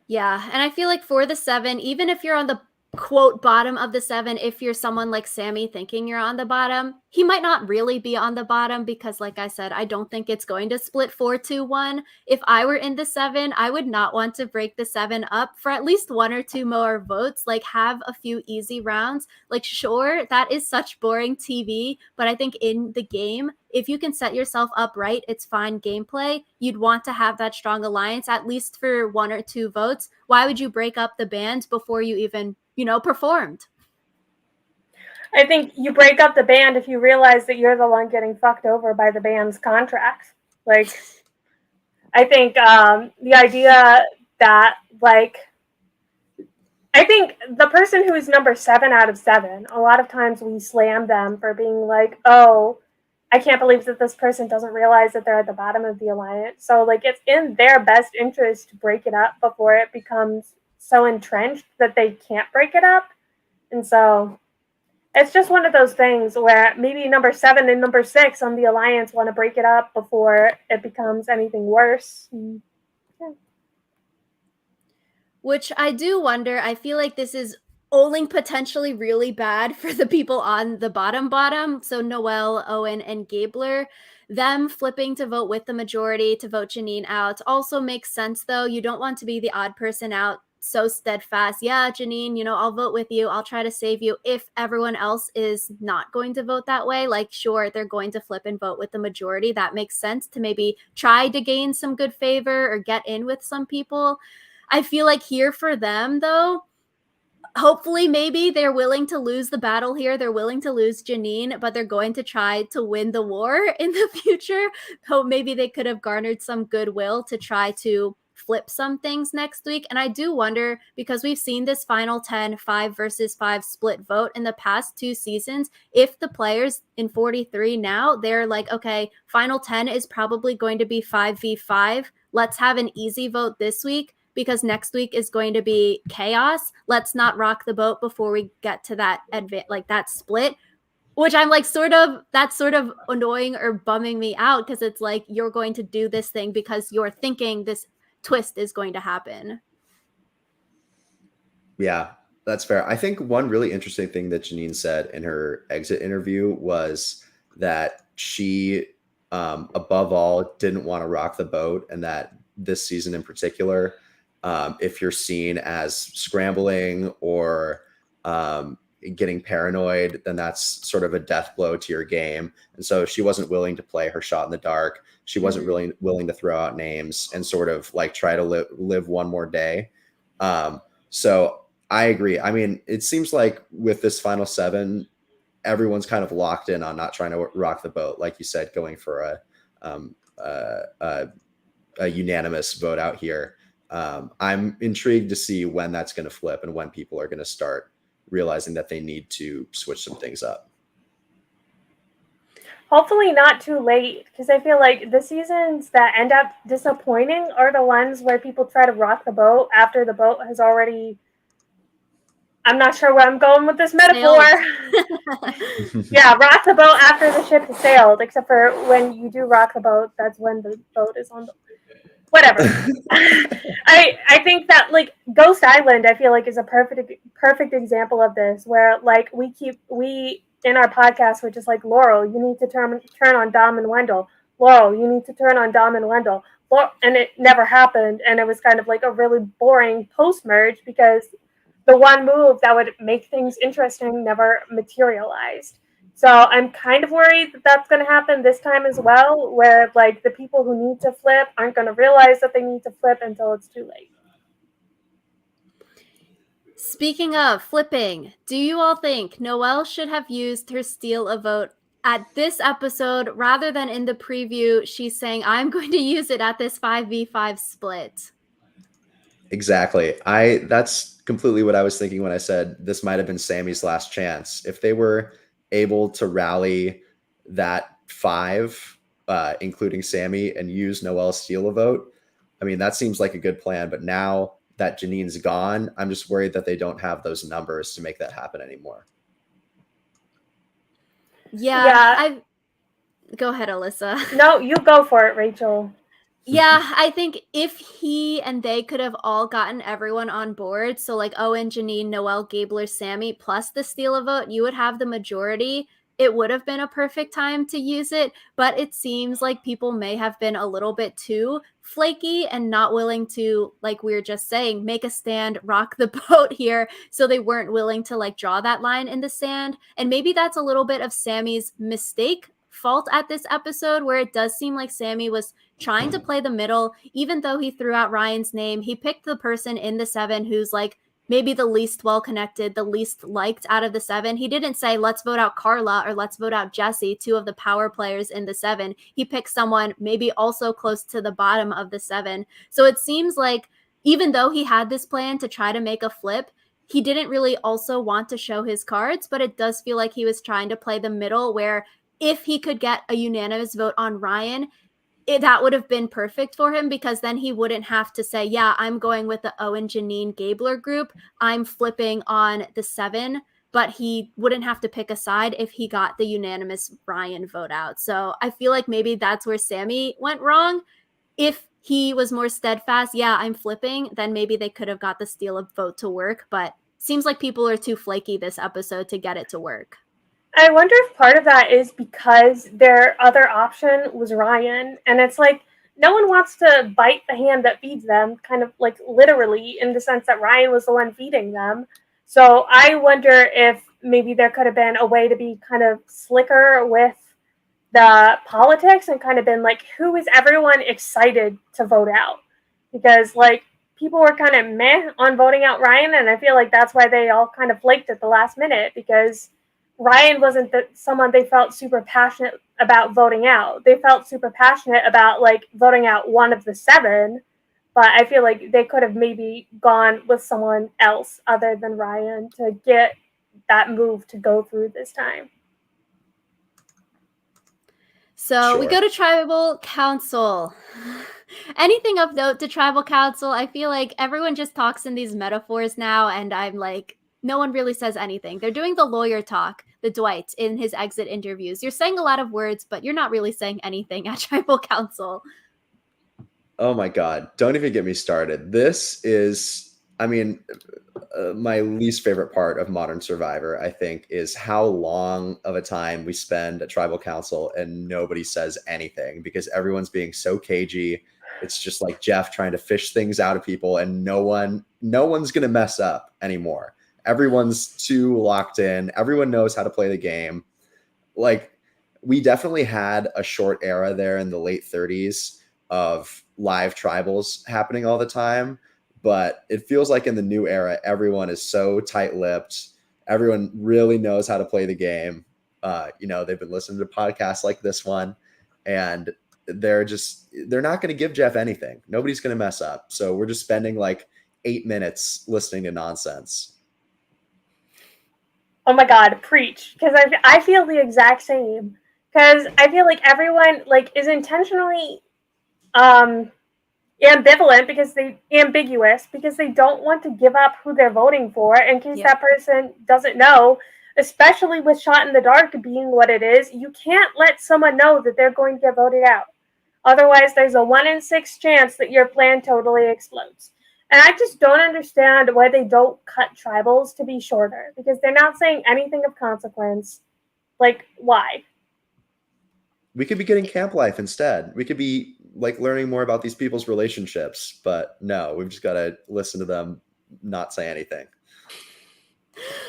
Yeah, and I feel like for the 7, even if you're on the quote bottom of the 7, if you're someone like Sammy thinking you're on the bottom, he might not really be on the bottom because, like I said, I don't think it's going to split 4-2-1. If I were in the 7, I would not want to break the 7 up for at least 1 or 2 more votes, like have a few easy rounds. Like, sure, that is such boring TV, but I think in the game, if you can set yourself up right, it's fine gameplay. You'd want to have that strong alliance, at least for 1 or 2 votes. Why would you break up the band before you even performed? I think you break up the band if you realize that you're the one getting fucked over by the band's contracts. Like, I think the idea that, I think the person who is number 7 out of 7, a lot of times we slam them for being like, oh, I can't believe that this person doesn't realize that they're at the bottom of the alliance. So, it's in their best interest to break it up before it becomes so entrenched that they can't break it up. And so it's just one of those things where maybe number 7 and number 6 on the alliance want to break it up before it becomes anything worse. Which I do wonder, I feel like this is only potentially really bad for the people on the bottom. So Noelle, Owen, and Gabler. Them flipping to vote with the majority to vote Jeanine out also makes sense, though. You don't want to be the odd person out so steadfast. Yeah, Jeanine, I'll vote with you. I'll try to save you. If everyone else is not going to vote that way, like, sure, they're going to flip and vote with the majority. That makes sense to maybe try to gain some good favor or get in with some people. I feel like here for them, though, hopefully maybe they're willing to lose the battle here. They're willing to lose Jeanine, but they're going to try to win the war in the future. Hope maybe they could have garnered some goodwill to try to flip some things next week. And I do wonder, because we've seen this final 10 5 versus 5 split vote in the past 2 seasons, if the players in 43 now, they're like, okay, final 10 is probably going to be 5v5. Let's have an easy vote this week, because next week is going to be chaos. Let's not rock the boat before we get to that that split, which I'm like, that's sort of annoying or bumming me out, because it's like, you're going to do this thing because you're thinking this twist is going to happen. Yeah, that's fair. I think one really interesting thing that Jeanine said in her exit interview was that she, above all, didn't want to rock the boat, and that this season in particular, if you're seen as scrambling or getting paranoid, then that's sort of a death blow to your game. And so she wasn't willing to play her shot in the dark. She wasn't really willing to throw out names and sort of like try to live one more day. So I agree. I mean, it seems like with this final 7, everyone's kind of locked in on not trying to rock the boat, like you said, going for a unanimous vote out here. I'm intrigued to see when that's going to flip and when people are going to start realizing that they need to switch some things up. Hopefully not too late, because I feel like the seasons that end up disappointing are the ones where people try to rock the boat after the boat has already... I'm not sure where I'm going with this metaphor. Yeah, rock the boat after the ship has sailed, except for when you do rock the boat, that's when the boat is on the... Whatever. I think that like Ghost Island, I feel like, is a perfect example of this, where like we in our podcast, we're just like, Laurel, you need to turn on Dom and Wendell. Laurel, you need to turn on Dom and Wendell. And it never happened, and it was kind of like a really boring post-merge, because the one move that would make things interesting never materialized. So I'm kind of worried that that's going to happen this time as well, where like the people who need to flip aren't going to realize that they need to flip until it's too late. Speaking of flipping, do you all think Noelle should have used her steal a vote at this episode rather than in the preview? She's saying, I'm going to use it at this 5v5 split. Exactly. That's completely what I was thinking when I said this might have been Sammy's last chance. If they were able to rally that 5, including Sammy, and use Noelle's steal a vote, I mean, that seems like a good plan. But now that Jeanine's gone, I'm just worried that they don't have those numbers to make that happen anymore. Yeah. Go ahead, Alyssa. No, you go for it, Rachel. Yeah, I think if he and they could have all gotten everyone on board, so like Owen, Jeanine, Noelle, Gabler, Sammy, plus the steal a vote, you would have the majority. It would have been a perfect time to use it, but it seems like people may have been a little bit too flaky and not willing to, like we were just saying, make a stand, rock the boat here. So they weren't willing to like draw that line in the sand. And maybe that's a little bit of Sammy's fault at this episode, where it does seem like Sammy was trying to play the middle. Even though he threw out Ryan's name, he picked the person in the 7 who's like maybe the least well-connected, the least liked out of the 7. He didn't say, let's vote out Carla or let's vote out Jesse, 2 of the power players in the 7. He picked someone maybe also close to the bottom of the 7. So it seems like even though he had this plan to try to make a flip, he didn't really also want to show his cards, but it does feel like he was trying to play the middle, where if he could get a unanimous vote on Ryan, that would have been perfect for him, because then he wouldn't have to say, yeah, I'm going with the Owen, Jeanine, Gabler group. I'm flipping on the 7, but he wouldn't have to pick a side if he got the unanimous Ryan vote out. So I feel like maybe that's where Sammy went wrong. If he was more steadfast, yeah, I'm flipping, then maybe they could have got the steal a vote to work, but seems like people are too flaky this episode to get it to work. I wonder if part of that is because their other option was Ryan. And it's like, no one wants to bite the hand that feeds them, kind of like literally in the sense that Ryan was the one feeding them. So I wonder if maybe there could have been a way to be kind of slicker with the politics and kind of been like, who is everyone excited to vote out? Because like people were kind of meh on voting out Ryan, and I feel like that's why they all kind of flaked at the last minute, because Ryan wasn't someone they felt super passionate about voting out. They felt super passionate about like voting out one of the seven, but I feel like they could have maybe gone with someone else other than Ryan to get that move to go through this time. So we go to tribal council. Anything of note to tribal council? I feel like everyone just talks in these metaphors now, and I'm like, no one really says anything. They're doing the lawyer talk, the Dwight in his exit interviews. You're saying a lot of words, but you're not really saying anything at tribal council. Oh my God. Don't even get me started. This is, I mean, my least favorite part of Modern Survivor, I think, is how long of a time we spend at tribal council and nobody says anything because everyone's being so cagey. It's just like Jeff trying to fish things out of people, and no one's going to mess up anymore. Everyone's too locked in. Everyone knows how to play the game. Like, we definitely had a short era there in the late 30s of live tribals happening all the time. But it feels like in the new era, everyone is so tight-lipped. Everyone really knows how to play the game. They've been listening to podcasts like this one, and they're not going to give Jeff anything. Nobody's going to mess up. So we're just spending like 8 minutes listening to nonsense. Oh my God, preach! Because I feel the exact same. Because I feel like everyone like is intentionally ambivalent because they ambiguous because they don't want to give up who they're voting for in case that person doesn't know, especially with shot in the dark being what it is. You can't let someone know that they're going to get voted out, otherwise there's a 1 in 6 chance that your plan totally explodes. And I just don't understand why they don't cut tribals to be shorter, because they're not saying anything of consequence. Like, why? We could be getting camp life instead. We could be like learning more about these people's relationships, but no, we've just got to listen to them not say anything.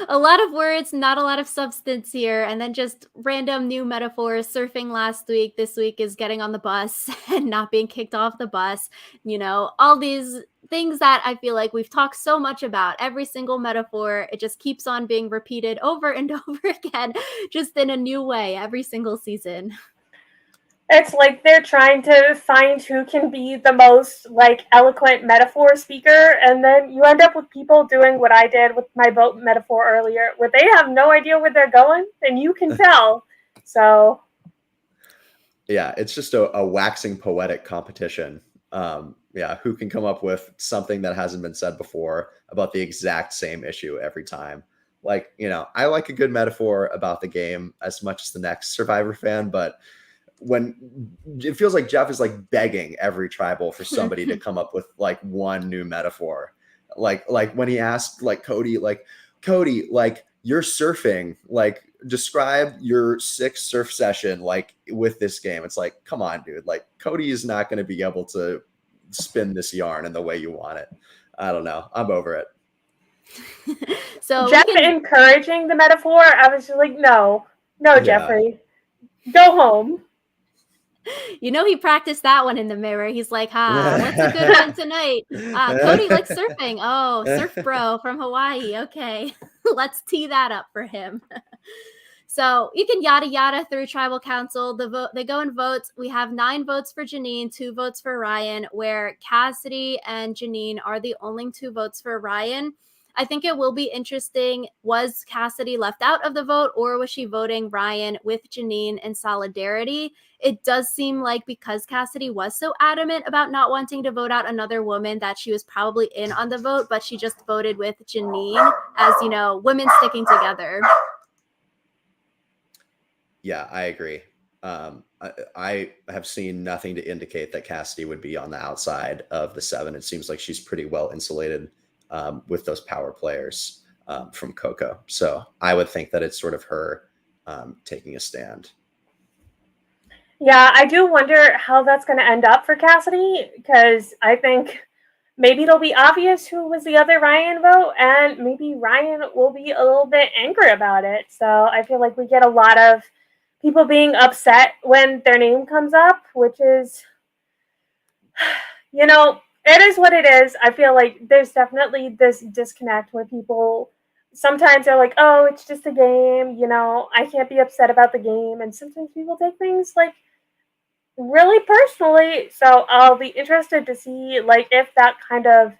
A lot of words, not a lot of substance here, and then just random new metaphors. Surfing last week, this week is getting on the bus and not being kicked off the bus. All these things that I feel like we've talked so much about. Every single metaphor, it just keeps on being repeated over and over again, just in a new way every single season. It's like they're trying to find who can be the most like eloquent metaphor speaker, and then you end up with people doing what I did with my boat metaphor earlier, where they have no idea where they're going, and you can tell. So yeah, it's just a waxing poetic competition. Who can come up with something that hasn't been said before about the exact same issue every time. Like, I like a good metaphor about the game as much as the next Survivor fan, but when it feels like Jeff is like begging every tribal for somebody to come up with like one new metaphor. Like when he asked like Cody, like you're surfing, like describe your 6th surf session like with this game. It's like, come on, dude. Like Cody is not going to be able to spin this yarn in the way you want it. I don't know. I'm over it. So Jeff encouraging the metaphor, I was just like, no, Jeffrey, go home. He practiced that one in the mirror. He's like, what's a good one tonight? Cody likes surfing. Oh, surf bro from Hawaii. Okay, let's tee that up for him. So you can yada yada through tribal council. They go in votes. We have 9 votes for Jeanine, 2 votes for Ryan, where Cassidy and Jeanine are the only 2 votes for Ryan. I think it will be interesting. Was Cassidy left out of the vote, or was she voting Ryan with Jeanine in solidarity? It does seem like because Cassidy was so adamant about not wanting to vote out another woman that she was probably in on the vote, but she just voted with Jeanine as, women sticking together. Yeah, I agree. I have seen nothing to indicate that Cassidy would be on the outside of the 7. It seems like she's pretty well insulated with those power players from Coco. So I would think that it's sort of her taking a stand. Yeah, I do wonder how that's going to end up for Cassidy, because I think maybe it'll be obvious who was the other Ryan vote, and maybe Ryan will be a little bit angry about it. So I feel like we get a lot of people being upset when their name comes up, which is, it is what it is. I feel like there's definitely this disconnect where people sometimes are like, oh, it's just a game, I can't be upset about the game. And sometimes people take things like really personally. So I'll be interested to see like if that kind of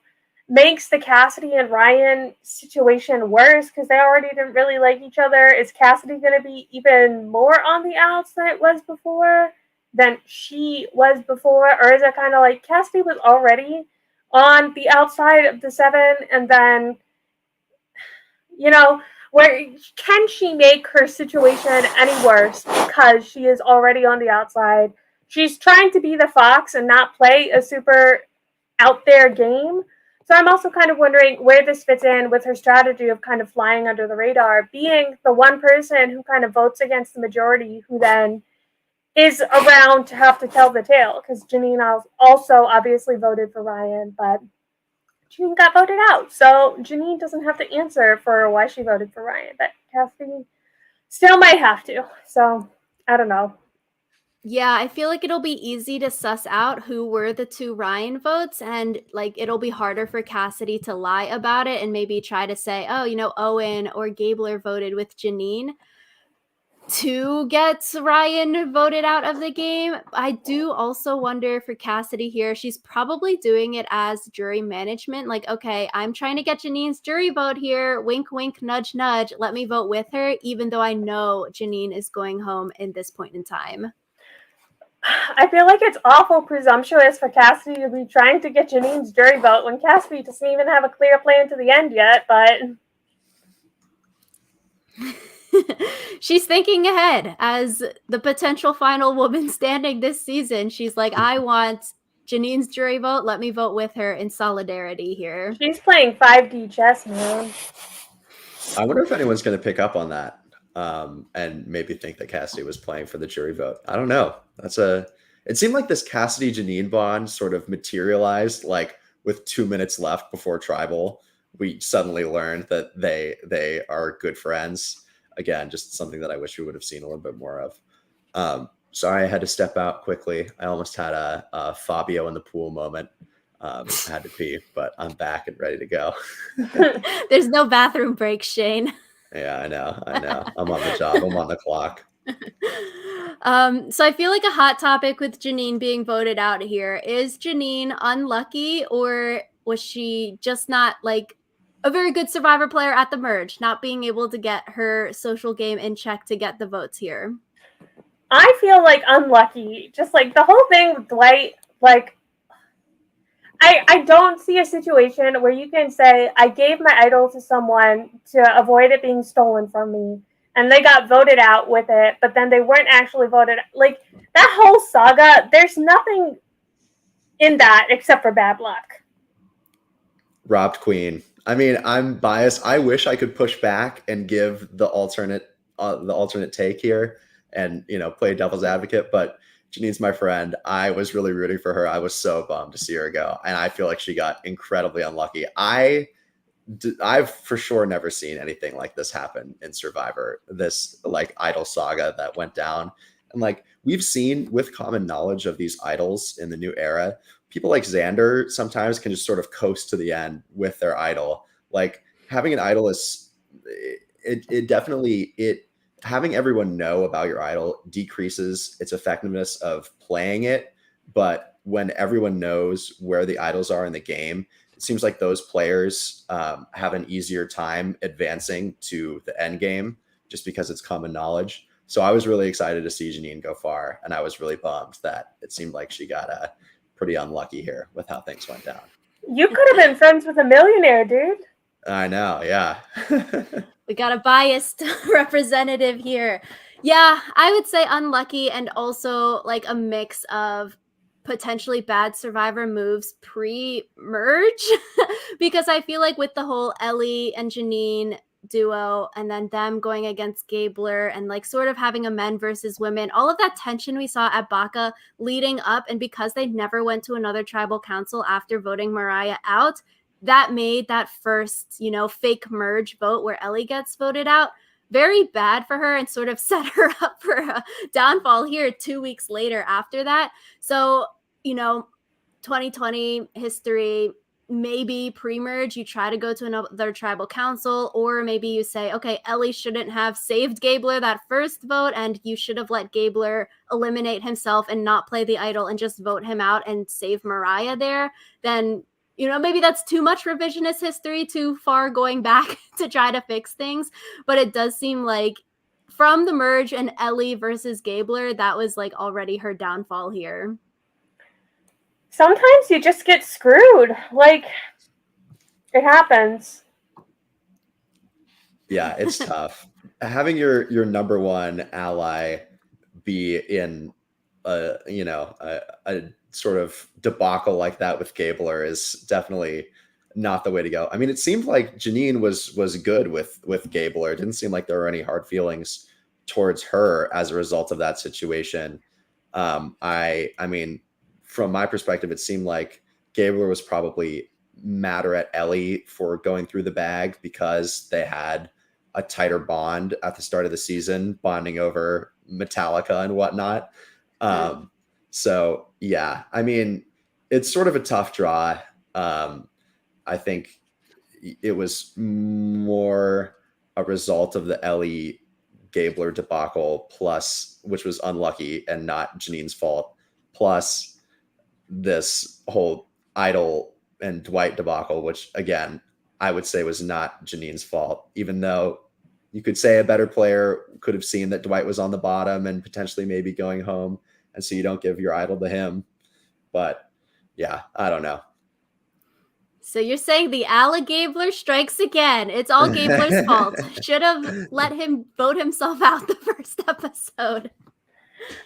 makes the Cassidy and Ryan situation worse, because they already didn't really like each other. Is Cassidy going to be even more on the outs than it was before, than she was before? Or is it kind of like Cassidy was already on the outside of the seven, and then, where can she make her situation any worse because she is already on the outside? She's trying to be the fox and not play a super out there game. So I'm also kind of wondering where this fits in with her strategy of kind of flying under the radar, being the one person who kind of votes against the majority, who then is around to have to tell the tale. Because Jeanine also obviously voted for Ryan, but Jeanine got voted out. So Jeanine doesn't have to answer for why she voted for Ryan, but Cassidy still might have to. So I don't know. Yeah, I feel like it'll be easy to suss out who were the two Ryan votes, and like it'll be harder for Cassidy to lie about it and maybe try to say, oh, Owen or Gabler voted with Jeanine to get Ryan voted out of the game. I do also wonder for Cassidy here, she's probably doing it as jury management. Like, okay, I'm trying to get Jeanine's jury vote here. Wink, wink, nudge, nudge. Let me vote with her, even though I know Jeanine is going home in this point in time. I feel like it's awful presumptuous for Cassidy to be trying to get Janine's jury vote when Cassidy doesn't even have a clear plan to the end yet, but She's thinking ahead as the potential final woman standing this season. She's like, I want Janine's jury vote. Let me vote with her in solidarity here. she's playing 5D chess, man. I wonder if anyone's going to pick up on that and maybe think that Cassidy was playing for the jury vote. I don't know. It seemed like this Cassidy Jeanine bond sort of materialized like with 2 minutes left before Tribal. We suddenly learned that they are good friends. Again, just something that I wish we would have seen a little bit more of. Sorry, I had to step out quickly. I almost had a Fabio in the pool moment. Had to pee, but I'm back and ready to go. There's no bathroom break, Shane. Yeah, I know. I'm on the job. I'm on the clock. So I feel like a hot topic with Jeanine being voted out here. Is Jeanine unlucky, or was she just not like a very good Survivor player at the merge, not being able to get her social game in check to get the votes here? I feel like unlucky. Just like the whole thing with Dwight, like I don't see a situation where you can say, I gave my idol to someone to avoid it being stolen from me, and they got voted out with it, but then they weren't actually voted. Like, that whole saga, there's nothing in that except for bad luck. Robbed Queen. I mean, I'm biased. I wish I could push back and give the alternate take here and play devil's advocate, but Janine's my friend. I was really rooting for her. I was so bummed to see her go, and I feel like she got incredibly unlucky. I've for sure never seen anything like this happen in Survivor. This like idol saga that went down, and like we've seen with common knowledge of these idols in the new era, people like Xander sometimes can just sort of coast to the end with their idol. Like having an idol is it definitely having everyone know about your idol decreases its effectiveness of playing it. But when everyone knows where the idols are in the game, it seems like those players have an easier time advancing to the end game just because it's common knowledge. So I was really excited to see Jeanine go far, and I was really bummed that it seemed like she got pretty unlucky here with how things went down. You could have been friends with a millionaire, dude. I know, yeah. We got a biased representative here. Yeah, I would say unlucky, and also like a mix of potentially bad Survivor moves pre-merge because I feel like with the whole Ellie and Jeanine duo, and then them going against Gabler and like sort of having a men versus women, all of that tension we saw at Baca leading up, and because they never went to another tribal council after voting Mariah out, that made that first, fake merge vote where Ellie gets voted out very bad for her and sort of set her up for a downfall here 2 weeks later after that. So, 2020 history, maybe pre-merge you try to go to another tribal council, or maybe you say, okay, Ellie shouldn't have saved Gabler that first vote, and you should have let Gabler eliminate himself and not play the idol and just vote him out and save Mariah there. Then maybe that's too much revisionist history, too far going back to try to fix things. But it does seem like from the merge and Ellie versus Gabler, that was like already her downfall here. Sometimes you just get screwed. Like, it happens. Yeah, it's tough. Having your number one ally be in a sort of debacle like that with Gabler is definitely not the way to go. I mean, it seemed like Jeanine was good with Gabler. It didn't seem like there were any hard feelings towards her as a result of that situation. I mean, from my perspective, it seemed like Gabler was probably madder at Ellie for going through the bag because they had a tighter bond at the start of the season, bonding over Metallica and whatnot. So yeah, I mean, it's sort of a tough draw. I think it was more a result of the Ellie Gabler debacle, plus, which was unlucky and not Jeanine's fault, plus this whole Idol and Dwight debacle, which again, I would say was not Jeanine's fault, even though you could say a better player could have seen that Dwight was on the bottom and potentially maybe going home. And so you don't give your idol to him. But yeah, I don't know. So you're saying the Gabler strikes again. It's all Gabler's fault. Should have let him vote himself out the first episode.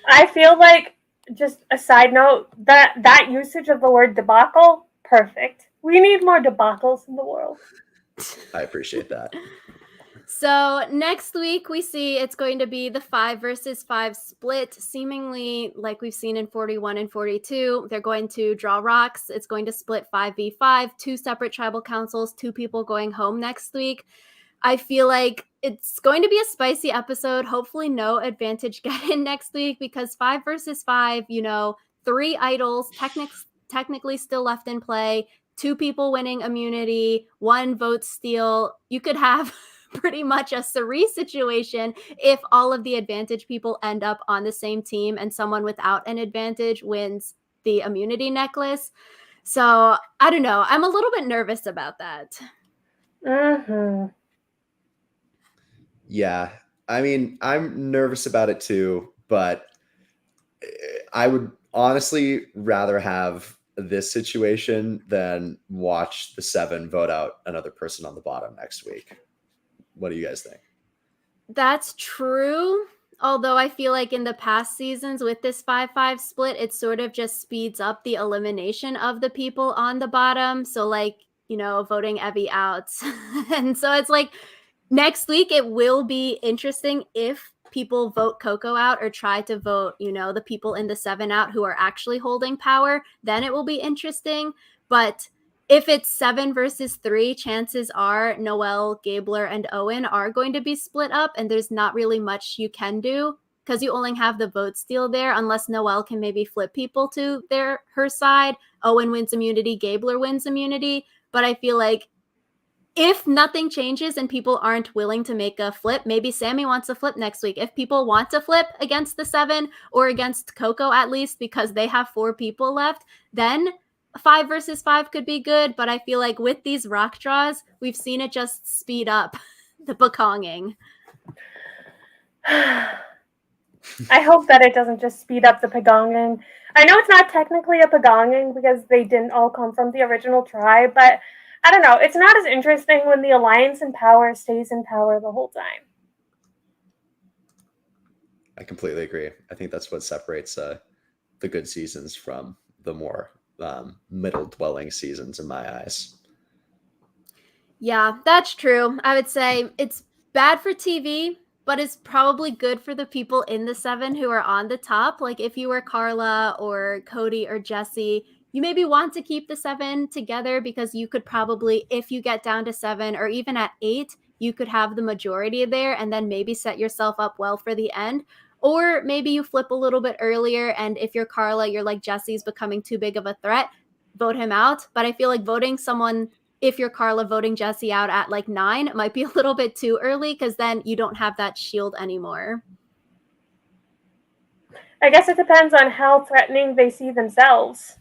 I feel like, just a side note, that usage of the word debacle, perfect. We need more debacles in the world. I appreciate that. So next week we see it's going to be the 5 versus 5 split, seemingly like we've seen in 41 and 42. They're going to draw rocks. It's going to split 5v5, 2 separate tribal councils, 2 people going home next week. I feel like it's going to be a spicy episode. Hopefully no advantage get in next week, because 5 versus 5, 3 idols technically still left in play, 2 people winning immunity, 1 vote steal. You could have pretty much a Cerise situation if all of the advantage people end up on the same team and someone without an advantage wins the immunity necklace. So I don't know. I'm a little bit nervous about that. Mm-hmm. Yeah. I mean, I'm nervous about it too, but I would honestly rather have this situation than watch the 7 vote out another person on the bottom next week. What do you guys think? That's true. Although I feel like in the past seasons with this 5-5 split, it sort of just speeds up the elimination of the people on the bottom. So like, voting Evie out. And so it's like next week, it will be interesting if people vote Coco out or try to vote, the people in the 7 out who are actually holding power. Then it will be interesting. But if it's 7 versus 3, chances are Noelle, Gabler, and Owen are going to be split up, and there's not really much you can do because you only have the vote steal there, unless Noelle can maybe flip people to her side. Owen wins immunity, Gabler wins immunity. But I feel like if nothing changes and people aren't willing to make a flip, maybe Sammy wants a flip next week. If people want to flip against the 7 or against Coco at least because they have 4 people left, then 5 versus 5 could be good. But I feel like with these rock draws, we've seen it just speed up the pekonging. I hope that it doesn't just speed up the pekonging. I know it's not technically a pekonging because they didn't all come from the original tribe, but I don't know. It's not as interesting when the alliance in power stays in power the whole time. I completely agree. I think that's what separates the good seasons from the more middle dwelling seasons in my eyes. Yeah, that's true. I would say it's bad for TV, but it's probably good for the people in the 7 who are on the top. Like, if you were Carla or Cody or Jesse, you maybe want to keep the 7 together because you could probably, if you get down to 7 or even at 8, you could have the majority there and then maybe set yourself up well for the end. Or maybe you flip a little bit earlier, and if you're Carla, you're like, Jesse's becoming too big of a threat, vote him out. But I feel like voting someone, if you're Carla, voting Jesse out at like 9 might be a little bit too early because then you don't have that shield anymore. I guess it depends on how threatening they see themselves.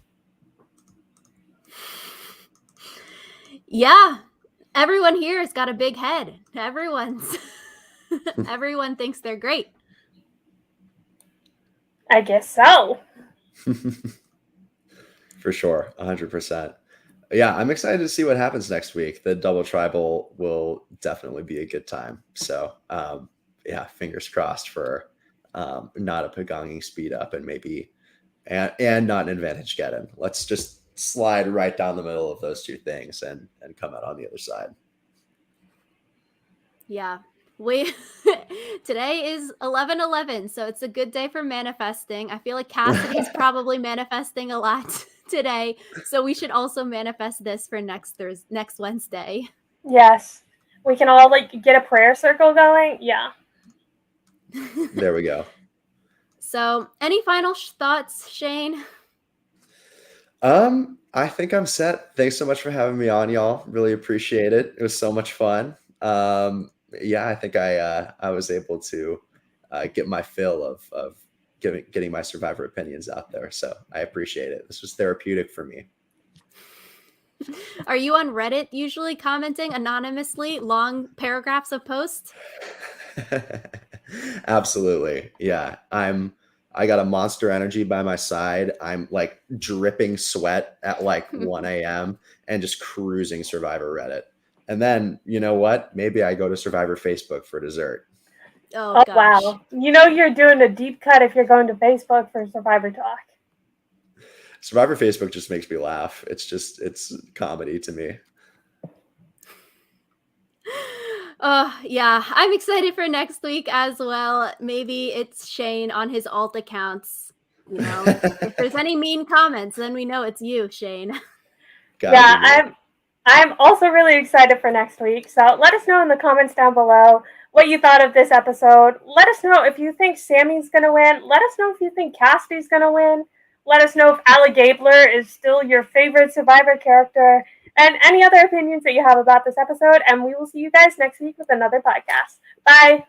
Yeah, everyone here has got a big head. Everyone thinks they're great. I guess so. For sure, 100%. Yeah, I'm excited to see what happens next week. The double tribal will definitely be a good time. So, yeah, fingers crossed for not a Pagani speed up and maybe and not an advantage get in. Let's just slide right down the middle of those two things and come out on the other side. Yeah. Today is 11/11, so it's a good day for manifesting. I feel like Cassidy's probably manifesting a lot today, so we should also manifest this for next Wednesday. Yes. We can all like get a prayer circle going. Yeah. There we go. So, any final thoughts, Shane? I think I'm set. Thanks so much for having me on, y'all. Really appreciate it. It was so much fun. Yeah, I think I was able to get my fill of getting my Survivor opinions out there. So I appreciate it. This was therapeutic for me. Are you on Reddit usually commenting anonymously long paragraphs of posts? Absolutely. Yeah. I got a Monster Energy by my side. I'm like dripping sweat at like 1 a.m. and just cruising Survivor Reddit. And then, you know what? Maybe I go to Survivor Facebook for dessert. Oh gosh. Wow. You know you're doing a deep cut if you're going to Facebook for Survivor Talk. Survivor Facebook just makes me laugh. It's comedy to me. Oh, yeah. I'm excited for next week as well. Maybe it's Shane on his alt accounts. You know, if there's any mean comments, then we know it's you, Shane. Yeah, I'm also really excited for next week. So let us know in the comments down below what you thought of this episode. Let us know if you think Sammy's gonna win. Let us know if you think Cassidy's gonna win. Let us know if Allie Gabler is still your favorite Survivor character, and any other opinions that you have about this episode. And we will see you guys next week with another podcast. Bye.